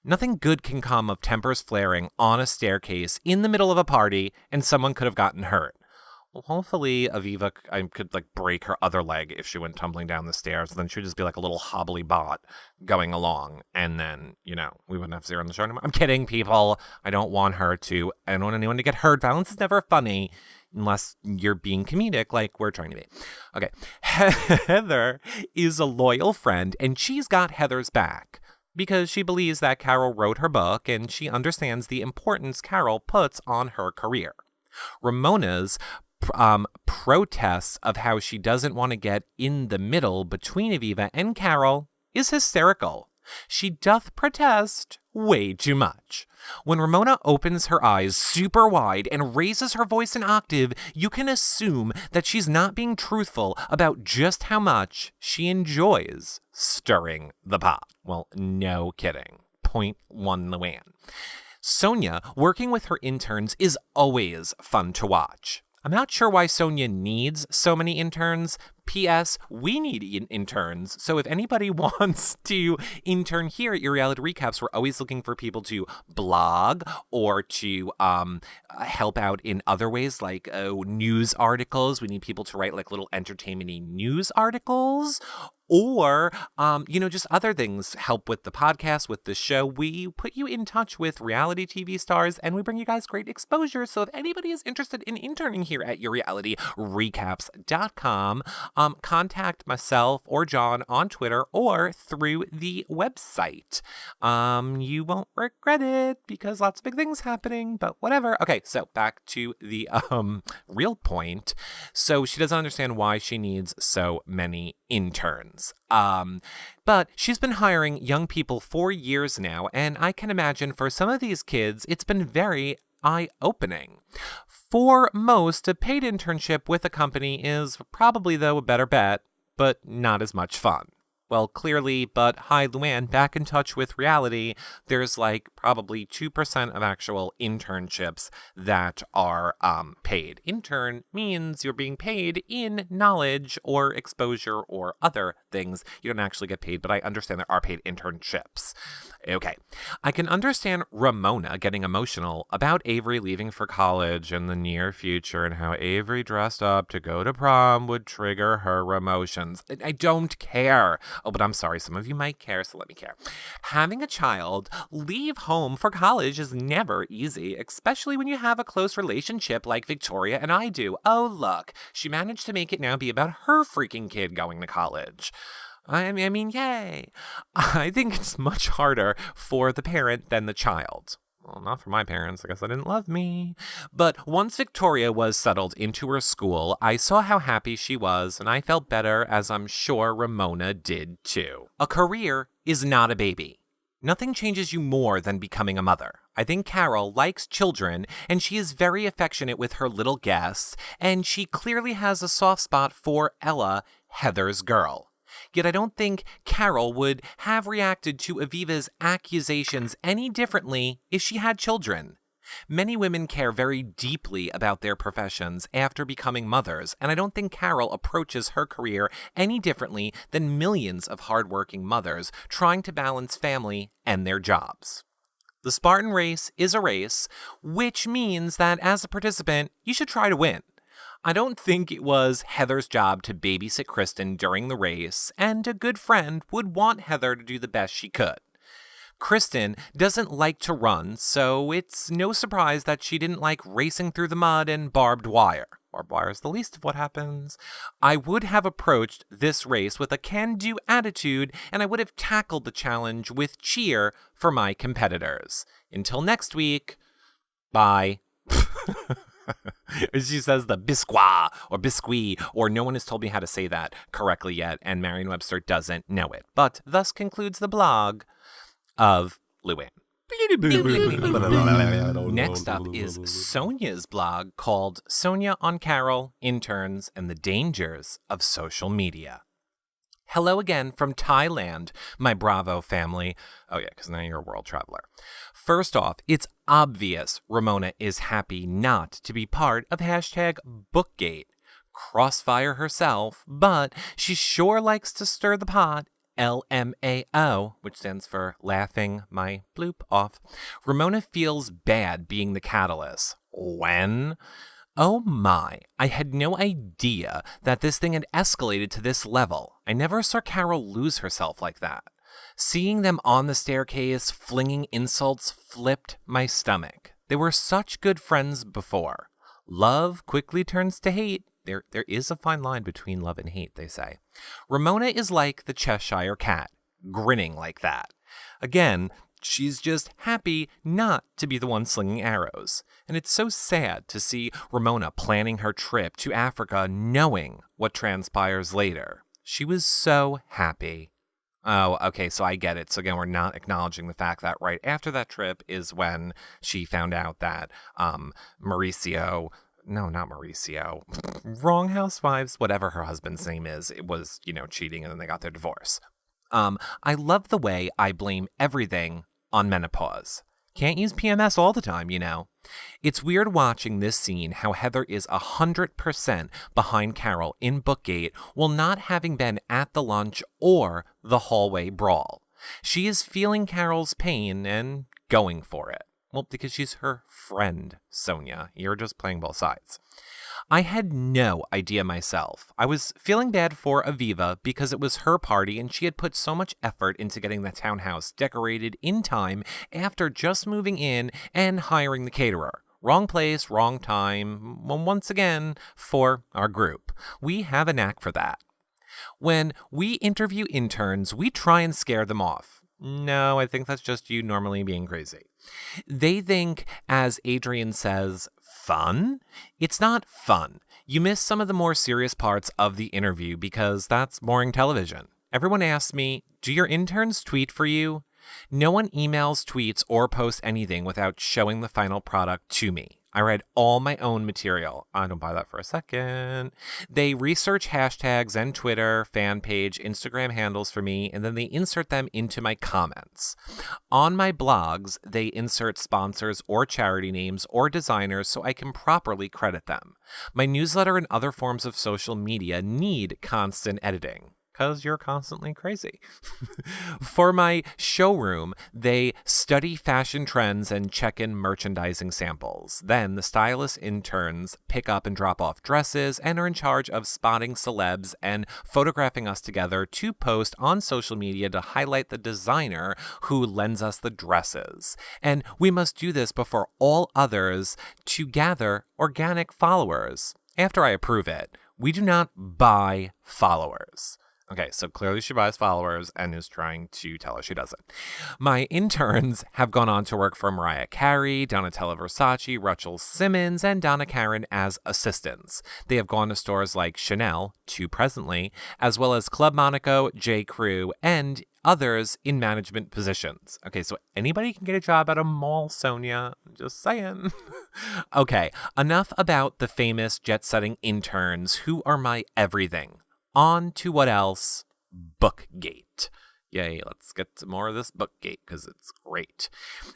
Nothing good can come of tempers flaring on a staircase in the middle of a party, and someone could have gotten hurt. Well, hopefully Aviva could break her other leg if she went tumbling down the stairs. Then she'd just be like a little hobbly bot going along, and then, we wouldn't have Zero on the show anymore. I'm kidding, people. I don't want anyone to get hurt. Violence is never funny unless you're being comedic like we're trying to be. Okay, Heather is a loyal friend, and she's got Heather's back, because she believes that Carol wrote her book and she understands the importance Carol puts on her career. Ramona's protests of how she doesn't want to get in the middle between Aviva and Carol is hysterical. She doth protest way too much. When Ramona opens her eyes super wide and raises her voice an octave, you can assume that she's not being truthful about just how much she enjoys stirring the pot. Well, no kidding. Point one, Luann. Sonia working with her interns is always fun to watch. I'm not sure why Sonia needs so many interns. P.S. We need interns. So if anybody wants to intern here at Your Reality Recaps, we're always looking for people to blog or to help out in other ways, like news articles. We need people to write little entertainment-y news articles. Or, just other things, help with the podcast, with the show. We put you in touch with reality TV stars, and we bring you guys great exposure. So if anybody is interested in interning here at YourRealityRecaps.com, contact myself or John on Twitter or through the website. You won't regret it because lots of big things happening, but whatever. Okay, so back to the real point. So she doesn't understand why she needs so many interns. But she's been hiring young people for years now, and I can imagine for some of these kids, it's been very eye-opening. For most, a paid internship with a company is probably, though, a better bet, but not as much fun. Well, clearly, but hi, Luann, back in touch with reality. There's probably 2% of actual internships that are paid. Intern means you're being paid in knowledge or exposure or other things. You don't actually get paid, but I understand there are paid internships. Okay. I can understand Ramona getting emotional about Avery leaving for college in the near future and how Avery dressed up to go to prom would trigger her emotions. I don't care. Oh, but I'm sorry. Some of you might care, so let me care. Having a child leave home for college is never easy, especially when you have a close relationship like Victoria and I do. Oh, look. She managed to make it now be about her freaking kid going to college. I mean, yay. I think it's much harder for the parent than the child. Well, not for my parents. I guess they didn't love me. But once Victoria was settled into her school, I saw how happy she was, and I felt better, as I'm sure Ramona did too. A career is not a baby. Nothing changes you more than becoming a mother. I think Carol likes children, and she is very affectionate with her little guests, and she clearly has a soft spot for Ella, Heather's girl. Yet I don't think Carol would have reacted to Aviva's accusations any differently if she had children. Many women care very deeply about their professions after becoming mothers, and I don't think Carol approaches her career any differently than millions of hardworking mothers trying to balance family and their jobs. The Spartan race is a race, which means that as a participant, you should try to win. I don't think it was Heather's job to babysit Kristen during the race, and a good friend would want Heather to do the best she could. Kristen doesn't like to run, so it's no surprise that she didn't like racing through the mud and barbed wire. Barbed wire is the least of what happens. I would have approached this race with a can-do attitude, and I would have tackled the challenge with cheer for my competitors. Until next week, bye. She says the biscuit or biscuit, or no one has told me how to say that correctly yet, and Merriam-Webster doesn't know it. But thus concludes the blog of Luann. Next up is Sonia's blog called Sonia on Carol, Interns, and the Dangers of Social Media. Hello again from Thailand, my Bravo family. Oh yeah, because now you're a world traveler. First off, it's obvious Ramona is happy not to be part of #Bookgate. Crossfire herself, but she sure likes to stir the pot. LMAO, which stands for laughing my bloop off. Ramona feels bad being the catalyst. When? Oh my, I had no idea that this thing had escalated to this level. I never saw Carol lose herself like that. Seeing them on the staircase flinging insults flipped my stomach. They were such good friends before. Love quickly turns to hate. There is a fine line between love and hate, they say. Ramona is like the Cheshire Cat, grinning like that. Again, she's just happy not to be the one slinging arrows. And it's so sad to see Ramona planning her trip to Africa knowing what transpires later. She was so happy. Oh, okay, so I get it. So again, we're not acknowledging the fact that right after that trip is when she found out that Mauricio... No, not Mauricio. Wrong housewives, whatever her husband's name is. It was, cheating, and then they got their divorce. I love the way I blame everything on menopause. Can't use PMS all the time, It's weird watching this scene how Heather is 100% behind Carol in Bookgate while not having been at the lunch or the hallway brawl. She is feeling Carol's pain and going for it. Well, because she's her friend, Sonia. You're just playing both sides. I had no idea myself. I was feeling bad for Aviva because it was her party and she had put so much effort into getting the townhouse decorated in time after just moving in and hiring the caterer. Wrong place, wrong time, once again, for our group. We have a knack for that. When we interview interns, we try and scare them off. No, I think that's just you normally being crazy. They think, as Adrian says, fun? It's not fun. You miss some of the more serious parts of the interview because that's boring television. Everyone asks me, do your interns tweet for you? No one emails, tweets, or posts anything without showing the final product to me. I write all my own material. I don't buy that for a second. They research hashtags and Twitter, fan page, Instagram handles for me, and then they insert them into my comments. On my blogs, they insert sponsors or charity names or designers so I can properly credit them. My newsletter and other forms of social media need constant editing. Because you're constantly crazy. For my showroom, they study fashion trends and check in merchandising samples. Then the stylist interns pick up and drop off dresses and are in charge of spotting celebs and photographing us together to post on social media to highlight the designer who lends us the dresses. And we must do this before all others to gather organic followers. After I approve it, we do not buy followers. Okay, so clearly she buys followers and is trying to tell her she doesn't. My interns have gone on to work for Mariah Carey, Donatella Versace, Rachel Simmons, and Donna Karan as assistants. They have gone to stores like Chanel, 2 presently, as well as Club Monaco, J. Crew, and others in management positions. Okay, so anybody can get a job at a mall, Sonia. Just saying. Okay, enough about the famous jet-setting interns who are my everything. On to what else? Bookgate. Yay, let's get to more of this Bookgate because it's great.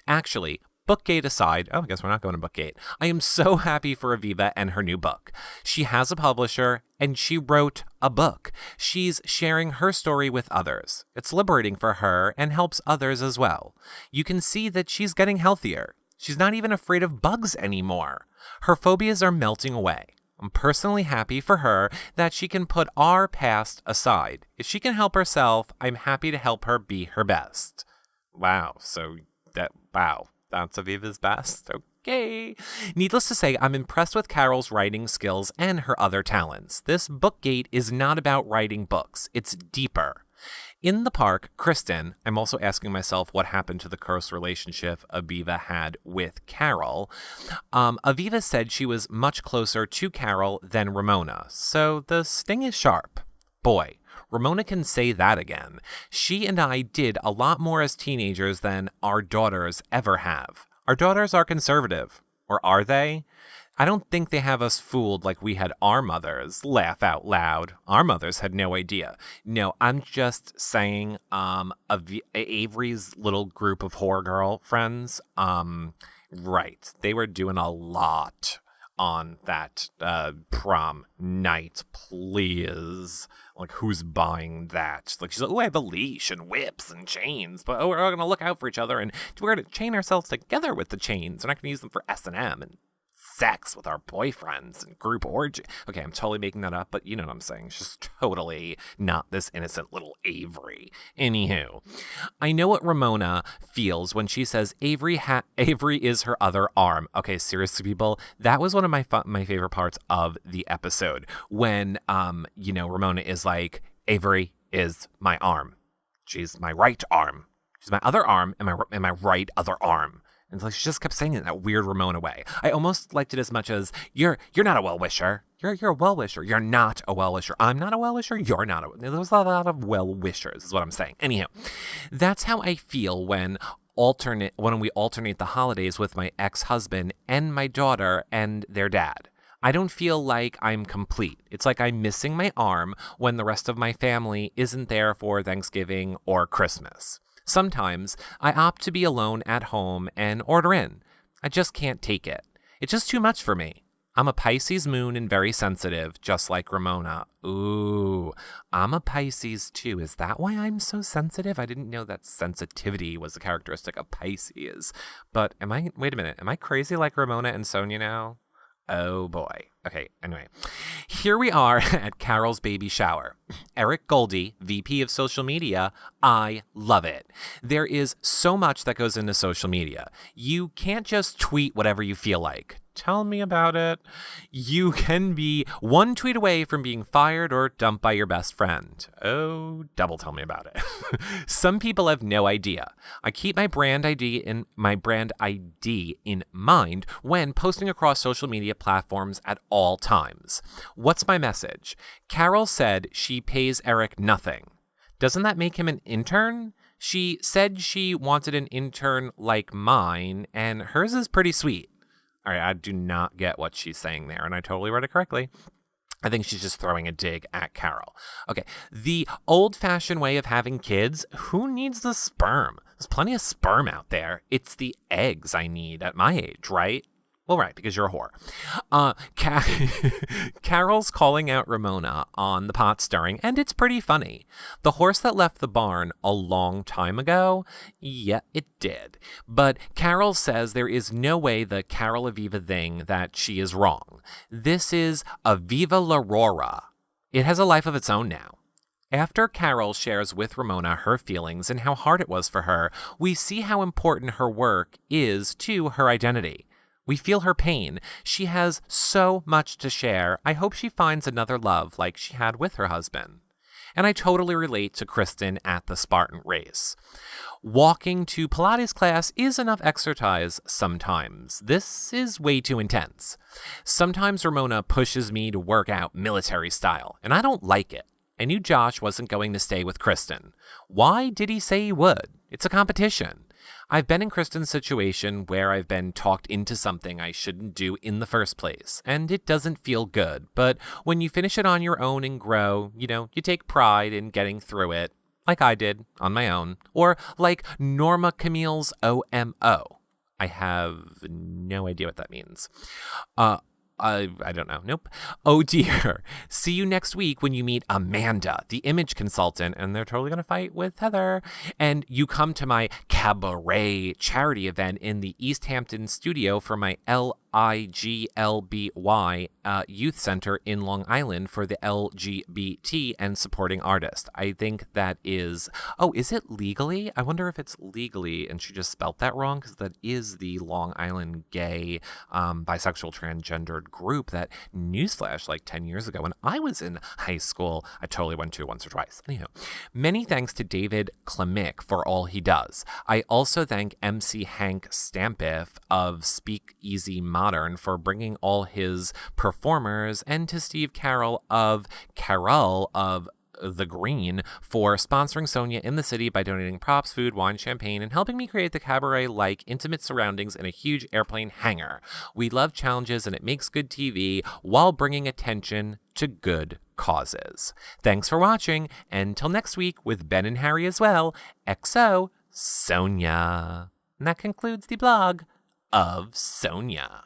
Actually, Bookgate aside, I guess we're not going to Bookgate. I am so happy for Aviva and her new book. She has a publisher and she wrote a book. She's sharing her story with others. It's liberating for her and helps others as well. You can see that she's getting healthier. She's not even afraid of bugs anymore. Her phobias are melting away. I'm personally happy for her that she can put our past aside. If she can help herself, I'm happy to help her be her best. Wow, that's Aviva's best. Okay. Needless to say, I'm impressed with Carol's writing skills and her other talents. This Bookgate is not about writing books. It's deeper. In the park, Kristen, I'm also asking myself what happened to the close relationship Aviva had with Carol. Aviva said she was much closer to Carol than Ramona, so the sting is sharp. Boy, Ramona can say that again. She and I did a lot more as teenagers than our daughters ever have. Our daughters are conservative. Or are they? I don't think they have us fooled like we had our mothers. Laugh out loud. Our mothers had no idea. No, I'm just saying Avery's little group of horror girl friends, right. They were doing a lot on that prom night, please. Like, who's buying that? Like, she's like, oh, I have a leash and whips and chains, but we're all going to look out for each other and we're going to chain ourselves together with the chains. We're not going to use them for S&M and sex with our boyfriends and group orgy. Okay, I'm totally making that up, but you know what I'm saying. She's totally not this innocent little Avery. Anywho, I know what Ramona feels when she says Avery is her other arm. Okay, seriously, people, that was one of my favorite parts of the episode when Ramona is like, Avery is my arm. She's my right arm. She's my other arm and my right other arm. And like she just kept saying it in that weird Ramona way. I almost liked it as much as you're not a well-wisher. You're a well-wisher. You're not a well-wisher. I'm not a well-wisher. You're not a. There was a lot of well-wishers, is what I'm saying. Anyhow, that's how I feel when we alternate the holidays with my ex-husband and my daughter and their dad. I don't feel like I'm complete. It's like I'm missing my arm when the rest of my family isn't there for Thanksgiving or Christmas. Sometimes I opt to be alone at home and order in. I just can't take it. It's just too much for me. I'm a Pisces moon and very sensitive, just like Ramona. Ooh, I'm a Pisces too. Is that why I'm so sensitive? I didn't know that sensitivity was a characteristic of Pisces. But wait a minute, am I crazy like Ramona and Sonia now? Oh boy. Okay, anyway. Here we are at Carol's baby shower. Eric Goldie, VP of social media, I love it. There is so much that goes into social media. You can't just tweet whatever you feel like. Tell me about it. You can be one tweet away from being fired or dumped by your best friend. Oh, double tell me about it. Some people have no idea. I keep my brand ID in mind when posting across social media platforms at all times. What's my message? Carol said she pays Eric nothing. Doesn't that make him an intern? She said she wanted an intern like mine, and hers is pretty sweet. All right, I do not get what she's saying there, and I totally read it correctly. I think she's just throwing a dig at Carol. Okay, the old-fashioned way of having kids, who needs the sperm? There's plenty of sperm out there. It's the eggs I need at my age, right? Well, right, because you're a whore. Carol's calling out Ramona on the pot stirring, and it's pretty funny. The horse that left the barn a long time ago? Yeah, it did. But Carol says there is no way the Carol Aviva thing that she is wrong. This is Aviva La RHOA. It has a life of its own now. After Carol shares with Ramona her feelings and how hard it was for her, we see how important her work is to her identity. We feel her pain. She has so much to share. I hope she finds another love like she had with her husband. And I totally relate to Kristen at the Spartan race. Walking to Pilates class is enough exercise sometimes. This is way too intense. Sometimes Ramona pushes me to work out military style, and I don't like it. I knew Josh wasn't going to stay with Kristen. Why did he say he would? It's a competition. I've been in Kristen's situation where I've been talked into something I shouldn't do in the first place, and it doesn't feel good. But when you finish it on your own and grow, you take pride in getting through it, like I did on my own, or like Norma Camille's OMO. I have no idea what that means. I don't know. Nope. Oh dear. See you next week when you meet Amanda, the image consultant, and they're totally going to fight with Heather. And you come to my cabaret charity event in the East Hampton studio for my LIGLBY youth center in Long Island for the LGBT and supporting artists. I think that is, is it legally? I wonder if it's legally, and she just spelt that wrong, because that is the Long Island gay, bisexual, transgendered group that, newsflash, like 10 years ago when I was in high school, I totally went to once or twice. Anyhow, many thanks to David Klemick for all he does. I also thank MC Hank Stampiff of Speak Easy Modern for bringing all his performers, and to Steve Carroll of The Green for sponsoring Sonia in the city by donating props, food, wine, champagne, and helping me create the cabaret-like intimate surroundings in a huge airplane hangar. We love challenges, and it makes good TV while bringing attention to good causes. Thanks for watching. Until next week with Ben and Harry as well. XO, Sonia. And that concludes the blog of Sonia.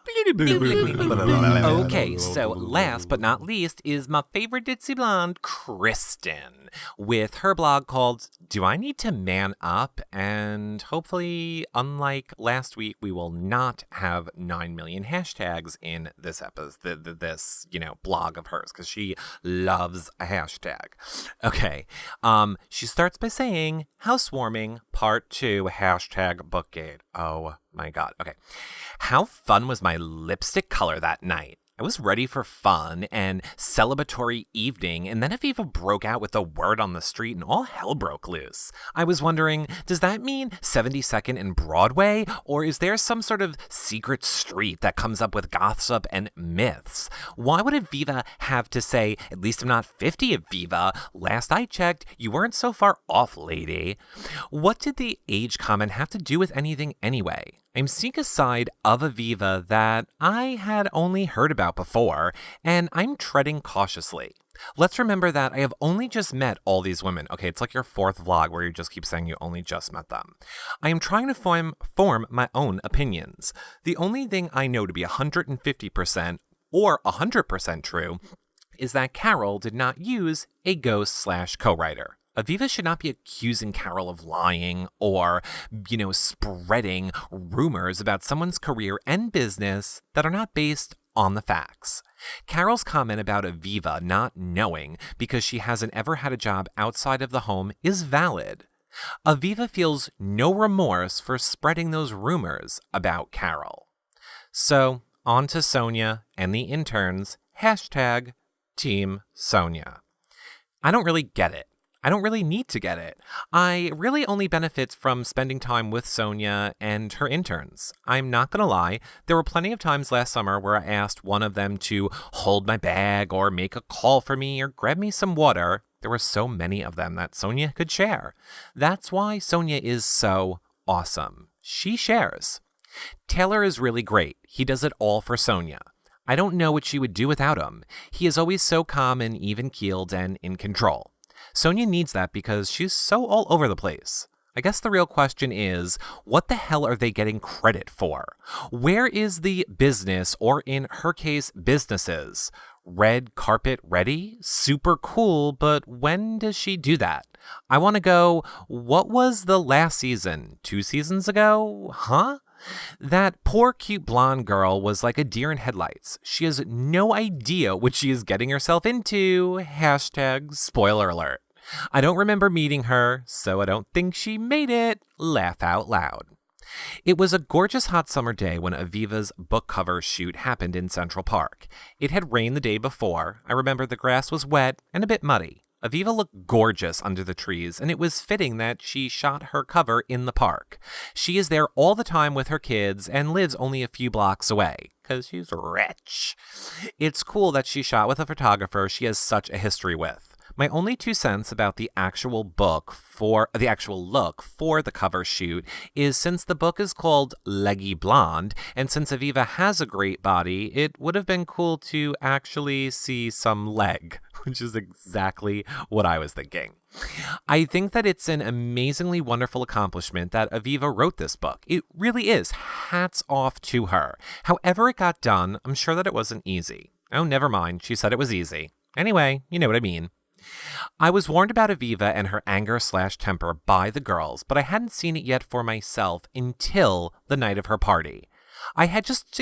Okay, so last but not least is my favorite ditzy blonde, Kristen, with her blog called Do I Need to Man Up? And hopefully, unlike last week, we will not have 9 million hashtags in this episode, this blog of hers, because she loves a hashtag. Okay, she starts by saying, Housewarming, Part 2, hashtag Bookgate. Oh my God. Okay. How fun was my lipstick color that night? I was ready for fun and celebratory evening, and then Aviva broke out with a word on the street and all hell broke loose. I was wondering, does that mean 72nd and Broadway, or is there some sort of secret street that comes up with gossip and myths? Why would Aviva have to say, at least I'm not 50, Aviva? Last I checked, you weren't so far off, lady. What did the age comment have to do with anything anyway? I'm seeing a side of Aviva that I had only heard about before, and I'm treading cautiously. Let's remember that I have only just met all these women. Okay, it's like your fourth vlog where you just keep saying you only just met them. I am trying to form my own opinions. The only thing I know to be 150% or 100% true is that Carol did not use a ghost/co-writer. Aviva should not be accusing Carol of lying or, spreading rumors about someone's career and business that are not based on the facts. Carol's comment about Aviva not knowing because she hasn't ever had a job outside of the home is valid. Aviva feels no remorse for spreading those rumors about Carol. So, on to Sonia and the interns, hashtag Team Sonia. I don't really get it. I don't really need to get it. I really only benefit from spending time with Sonia and her interns. I'm not gonna lie, there were plenty of times last summer where I asked one of them to hold my bag or make a call for me or grab me some water. There were so many of them that Sonia could share. That's why Sonia is so awesome. She shares. Taylor is really great. He does it all for Sonia. I don't know what she would do without him. He is always so calm and even-keeled and in control. Sonia needs that because she's so all over the place. I guess the real question is, what the hell are they getting credit for? Where is the business, or in her case, businesses? Red carpet ready? Super cool, but when does she do that? I want to go, what was the last season? 2 seasons ago? Huh? That poor cute blonde girl was like a deer in headlights. She has no idea what she is getting herself into. Hashtag spoiler alert. I don't remember meeting her, so I don't think she made it. Laugh out loud. It was a gorgeous hot summer day when Aviva's book cover shoot happened in Central Park. It had rained the day before. I remember the grass was wet and a bit muddy. Aviva looked gorgeous under the trees, and it was fitting that she shot her cover in the park. She is there all the time with her kids and lives only a few blocks away, because she's rich. It's cool that she shot with a photographer she has such a history with. My only 2 cents about the actual look for the cover shoot is, since the book is called Leggy Blonde, and since Aviva has a great body, it would have been cool to actually see some leg, which is exactly what I was thinking. I think that it's an amazingly wonderful accomplishment that Aviva wrote this book. It really is. Hats off to her. However it got done, I'm sure that it wasn't easy. Oh, never mind. She said it was easy. Anyway, you know what I mean. I was warned about Aviva and her anger/temper by the girls, but I hadn't seen it yet for myself until the night of her party. I had just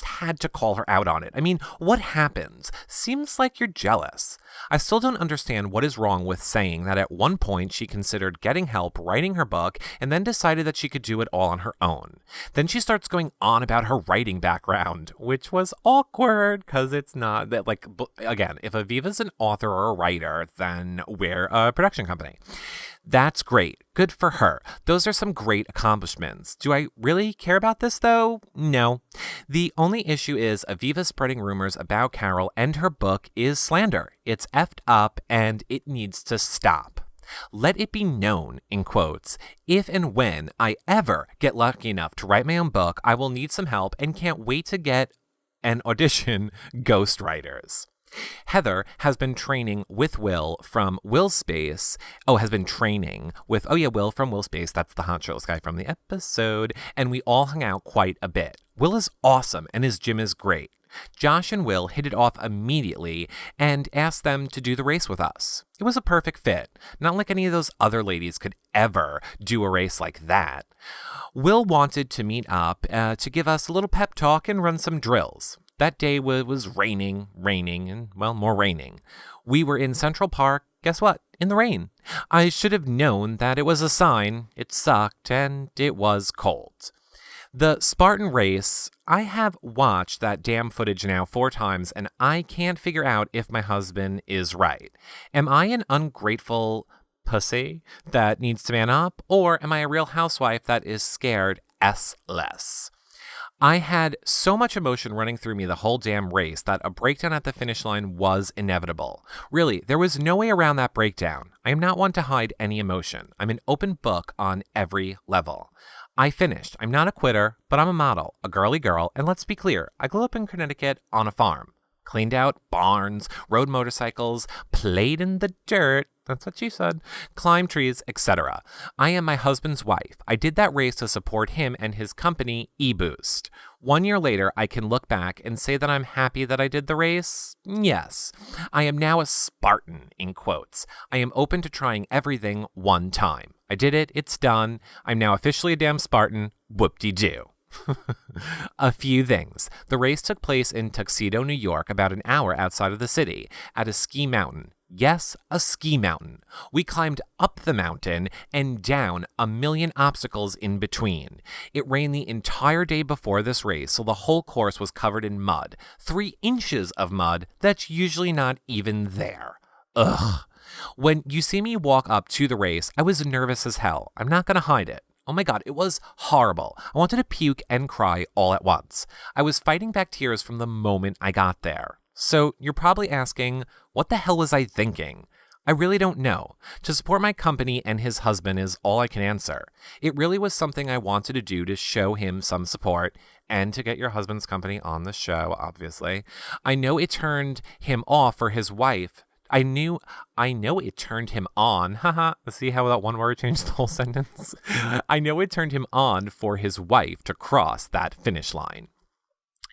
had to call her out on it. I mean, what happens? Seems like you're jealous. I still don't understand what is wrong with saying that at one point she considered getting help writing her book and then decided that she could do it all on her own. Then she starts going on about her writing background, which was awkward because it's not that, like, again, if Aviva's an author or a writer, then we're a production company. That's great. Good for her. Those are some great accomplishments. Do I really care about this, though? No. The only issue is Aviva spreading rumors about Carol and her book is slander. It's effed up and it needs to stop. Let it be known, in quotes, if and when I ever get lucky enough to write my own book, I will need some help and can't wait to get and audition ghostwriters. Heather has been training with Will from Will Space. Will from Will Space. That's the Hot Shows guy from the episode. And we all hung out quite a bit. Will is awesome and his gym is great. Josh and Will hit it off immediately and asked them to do the race with us. It was a perfect fit. Not like any of those other ladies could ever do a race like that. Will wanted to meet up to give us a little pep talk and run some drills. That day was raining, and, well, more raining. We were in Central Park, guess what? In the rain. I should have known that it was a sign. It sucked, and it was cold. The Spartan race, I have watched that damn footage now 4 times, and I can't figure out if my husband is right. Am I an ungrateful pussy that needs to man up, or am I a real housewife that is scared less? I had so much emotion running through me the whole damn race that a breakdown at the finish line was inevitable. Really, there was no way around that breakdown. I am not one to hide any emotion. I'm an open book on every level. I finished. I'm not a quitter, but I'm a model, a girly girl, and let's be clear, I grew up in Connecticut on a farm. Cleaned out barns, rode motorcycles, played in the dirt, that's what she said, climbed trees, etc. I am my husband's wife. I did that race to support him and his company, eBoost. 1 year later, I can look back and say that I'm happy that I did the race? Yes. I am now a Spartan, in quotes. I am open to trying everything one time. I did it, it's done. I'm now officially a damn Spartan. Whoop-de-doo. A few things. The race took place in Tuxedo, New York, about an hour outside of the city, at a ski mountain. Yes, a ski mountain. We climbed up the mountain and down a million obstacles in between. It rained the entire day before this race, so the whole course was covered in mud. 3 inches of mud that's usually not even there. Ugh. When you see me walk up to the race, I was nervous as hell. I'm not gonna hide it. Oh my God, it was horrible. I wanted to puke and cry all at once. I was fighting back tears from the moment I got there. So you're probably asking, what the hell was I thinking? I really don't know. To support my company and his husband is all I can answer. It really was something I wanted to do to show him some support and to get your husband's company on the show, obviously. I know it turned him off for his wife. I know it turned him on. Haha. See how that one word changed the whole sentence? I know it turned him on for his wife to cross that finish line.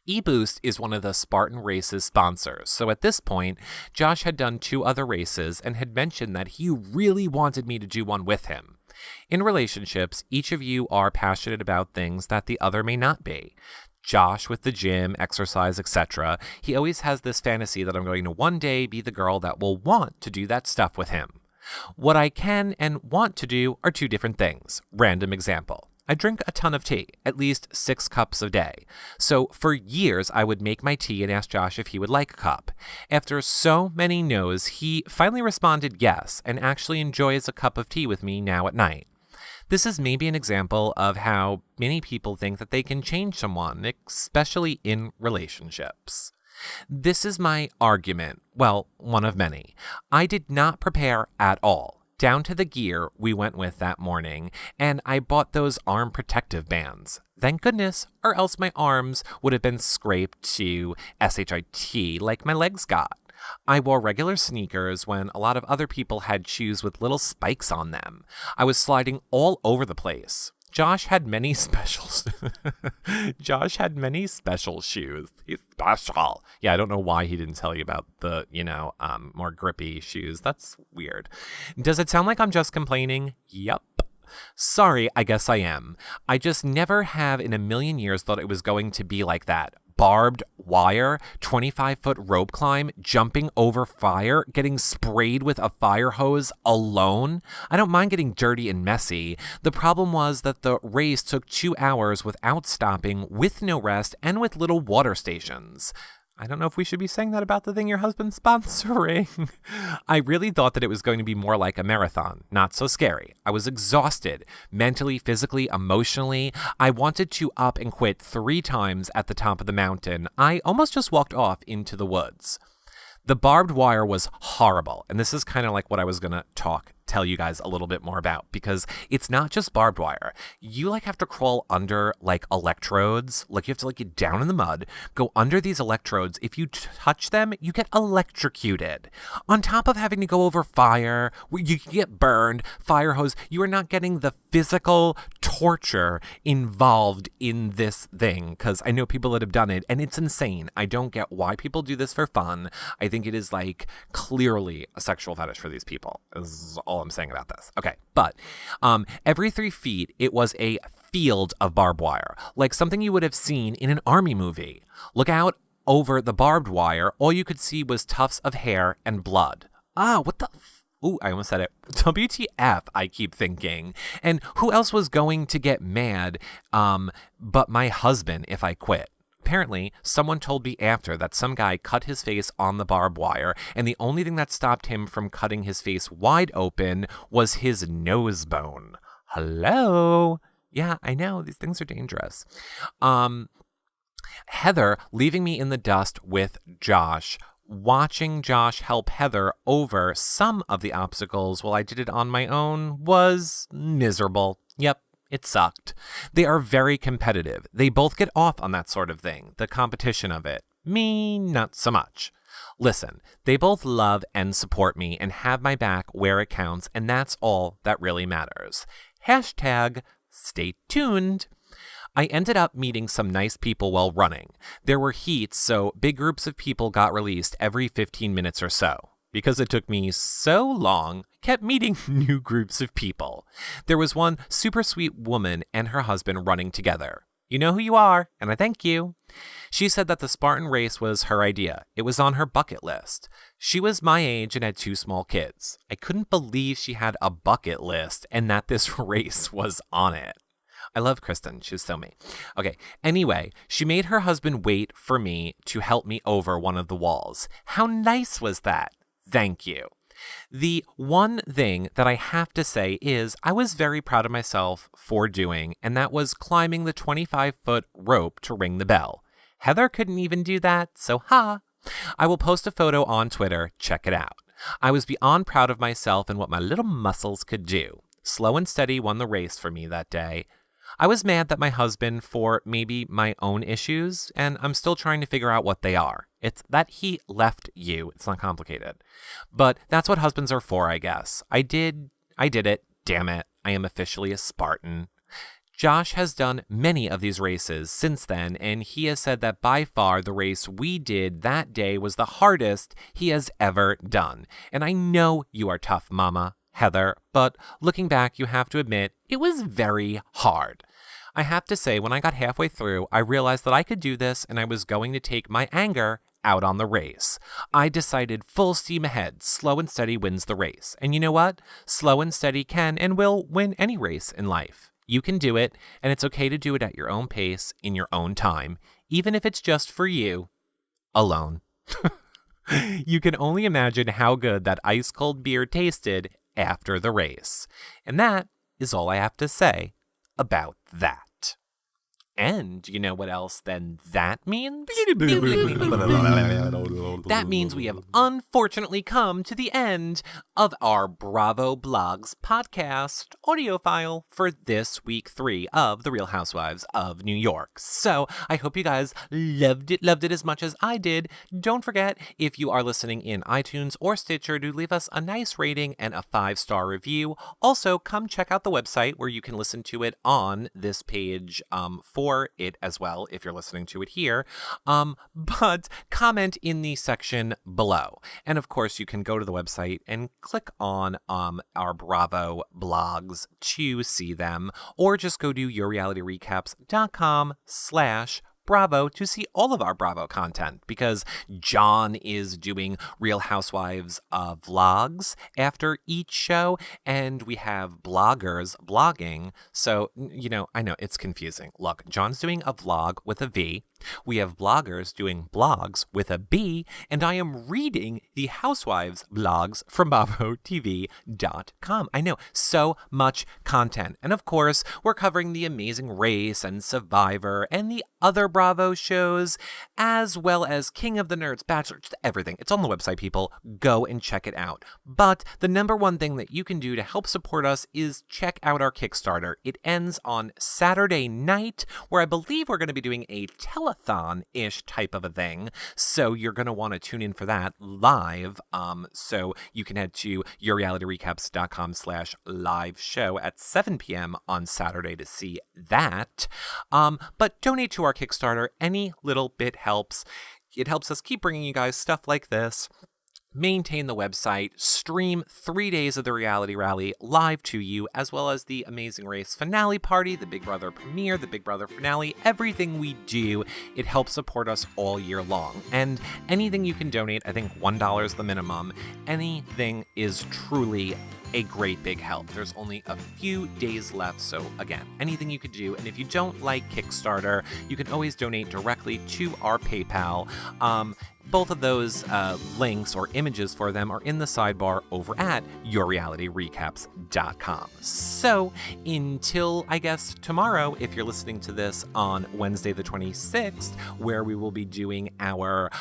eBoost is one of the Spartan Race's sponsors, so at this point, Josh had done 2 other races and had mentioned that he really wanted me to do one with him. In relationships, each of you are passionate about things that the other may not be. Josh with the gym, exercise, etc. He always has this fantasy that I'm going to one day be the girl that will want to do that stuff with him. What I can and want to do are 2 different things. Random example. I drink a ton of tea, at least 6 cups a day. So for years, I would make my tea and ask Josh if he would like a cup. After so many no's, he finally responded yes, and actually enjoys a cup of tea with me now at night. This is maybe an example of how many people think that they can change someone, especially in relationships. This is my argument, well, one of many. I did not prepare at all. Down to the gear we went with that morning, and I bought those arm protective bands. Thank goodness, or else my arms would have been scraped to SHIT like my legs got. I wore regular sneakers when a lot of other people had shoes with little spikes on them. I was sliding all over the place. Josh had many specials. Josh had many special shoes. He's special. Yeah, I don't know why he didn't tell you about the, more grippy shoes. That's weird. Does it sound like I'm just complaining? Yep. Sorry, I guess I am. I just never have in a million years thought it was going to be like that. Barbed wire, 25-foot rope climb, jumping over fire, getting sprayed with a fire hose alone. I don't mind getting dirty and messy. The problem was that the race took 2 hours without stopping, with no rest, and with little water stations. I don't know if we should be saying that about the thing your husband's sponsoring. I really thought that it was going to be more like a marathon. Not so scary. I was exhausted, mentally, physically, emotionally. I wanted to up and quit 3 times at the top of the mountain. I almost just walked off into the woods. The barbed wire was horrible, and this is kind of like what I was going to tell you guys a little bit more about, because it's not just barbed wire. You have to crawl under electrodes. You have to get down in the mud, go under these electrodes. If you touch them, you get electrocuted. On top of having to go over fire, you get burned, fire hose. You are not getting the physical torture involved in this thing, because I know people that have done it, and it's insane. I don't get why people do this for fun. I think it is clearly a sexual fetish for these people, is all I'm saying about this. Okay, but every 3 feet, it was a field of barbed wire, like something you would have seen in an army movie. Look out over the barbed wire. All you could see was tufts of hair and blood. What the... Ooh, I almost said it. WTF, I keep thinking. And who else was going to get mad but my husband if I quit? Apparently, someone told me after that some guy cut his face on the barbed wire, and the only thing that stopped him from cutting his face wide open was his nose bone. Hello? Yeah, I know, these things are dangerous. Heather leaving me in the dust with Josh. Watching Josh help Heather over some of the obstacles while I did it on my own was miserable. Yep. It sucked. They are very competitive. They both get off on that sort of thing, the competition of it. Me, not so much. Listen, they both love and support me and have my back where it counts, and that's all that really matters. Hashtag stay tuned. I ended up meeting some nice people while running. There were heats, so big groups of people got released every 15 minutes or so. Because it took me so long, kept meeting new groups of people. There was one super sweet woman and her husband running together. You know who you are, and I thank you. She said that the Spartan race was her idea. It was on her bucket list. She was my age and had 2 small kids. I couldn't believe she had a bucket list and that this race was on it. I love Kristen. She's so me. Okay. Anyway, she made her husband wait for me to help me over one of the walls. How nice was that? Thank you. The one thing that I have to say is I was very proud of myself for doing, and that was climbing the 25-foot rope to ring the bell. Heather couldn't even do that, so ha! I will post a photo on Twitter. Check it out. I was beyond proud of myself and what my little muscles could do. Slow and Steady won the race for me that day. I was mad that my husband for maybe my own issues, and I'm still trying to figure out what they are. It's that he left you. It's not complicated. But that's what husbands are for, I guess. I did it. Damn it. I am officially a Spartan. Josh has done many of these races since then, and he has said that by far the race we did that day was the hardest he has ever done. And I know you are tough, Mama, Heather, but looking back, you have to admit it was very hard. I have to say, when I got halfway through, I realized that I could do this and I was going to take my anger out on the race. I decided full steam ahead, Slow and Steady wins the race. And you know what? Slow and Steady can and will win any race in life. You can do it, and it's okay to do it at your own pace, in your own time, even if it's just for you, alone. You can only imagine how good that ice-cold beer tasted after the race. And that is all I have to say about that. And you know what else then that means? That means we have unfortunately come to the end of our Bravo Blogs podcast audio file for this week 3 of The Real Housewives of New York. So I hope you guys loved it as much as I did. Don't forget, if you are listening in iTunes or Stitcher, to leave us a nice rating and a 5-star review. Also, come check out the website where you can listen to it on this page for it as well if you're listening to it here, but comment in the section below. And of course, you can go to the website and click on our Bravo blogs to see them, or just go to yourrealityrecaps.com/Bravo to see all of our Bravo content, because John is doing Real Housewives vlogs after each show, and we have bloggers blogging. So, you know, I know it's confusing. Look, John's doing a vlog with a V. We have bloggers doing blogs with a B, and I am reading the Housewives blogs from BravoTV.com. I know, so much content. And of course, we're covering The Amazing Race and Survivor and the other Bravo shows, as well as King of the Nerds, Bachelor, just everything. It's on the website, people. Go and check it out. But the number one thing that you can do to help support us is check out our Kickstarter. It ends on Saturday night, where I believe we're going to be doing a telethon-ish type of a thing. So you're going to want to tune in for that live. So you can head to yourrealityrecaps.com/live show at 7 p.m. on Saturday to see that. But donate to our Kickstarter. Any little bit helps. It helps us keep bringing you guys stuff like this, maintain the website, stream 3 days of the reality rally live to you, as well as the Amazing Race finale party, the Big Brother premiere, the Big Brother finale, everything we do. It helps support us all year long. And anything you can donate, I think $1 is the minimum. Anything is truly a great big help. There's only a few days left, so again, anything you could do. And if you don't like Kickstarter, you can always donate directly to our PayPal. Both of those links or images for them are in the sidebar over at yourrealityrecaps.com. So until, I guess, tomorrow, if you're listening to this on Wednesday the 26th, where we will be doing our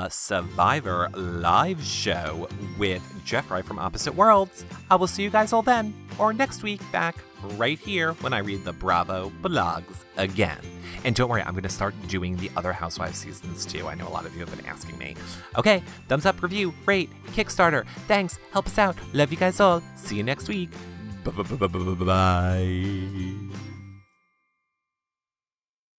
Survivor live show with Jeffrey from Opposite Worlds, I will see you guys all then, or next week back right here when I read the Bravo blogs again. And don't worry, I'm going to start doing the other Housewives seasons too. I know a lot of you have been asking me. Okay, thumbs up, review, rate, Kickstarter. Thanks, help us out. Love you guys all. See you next week. Bye.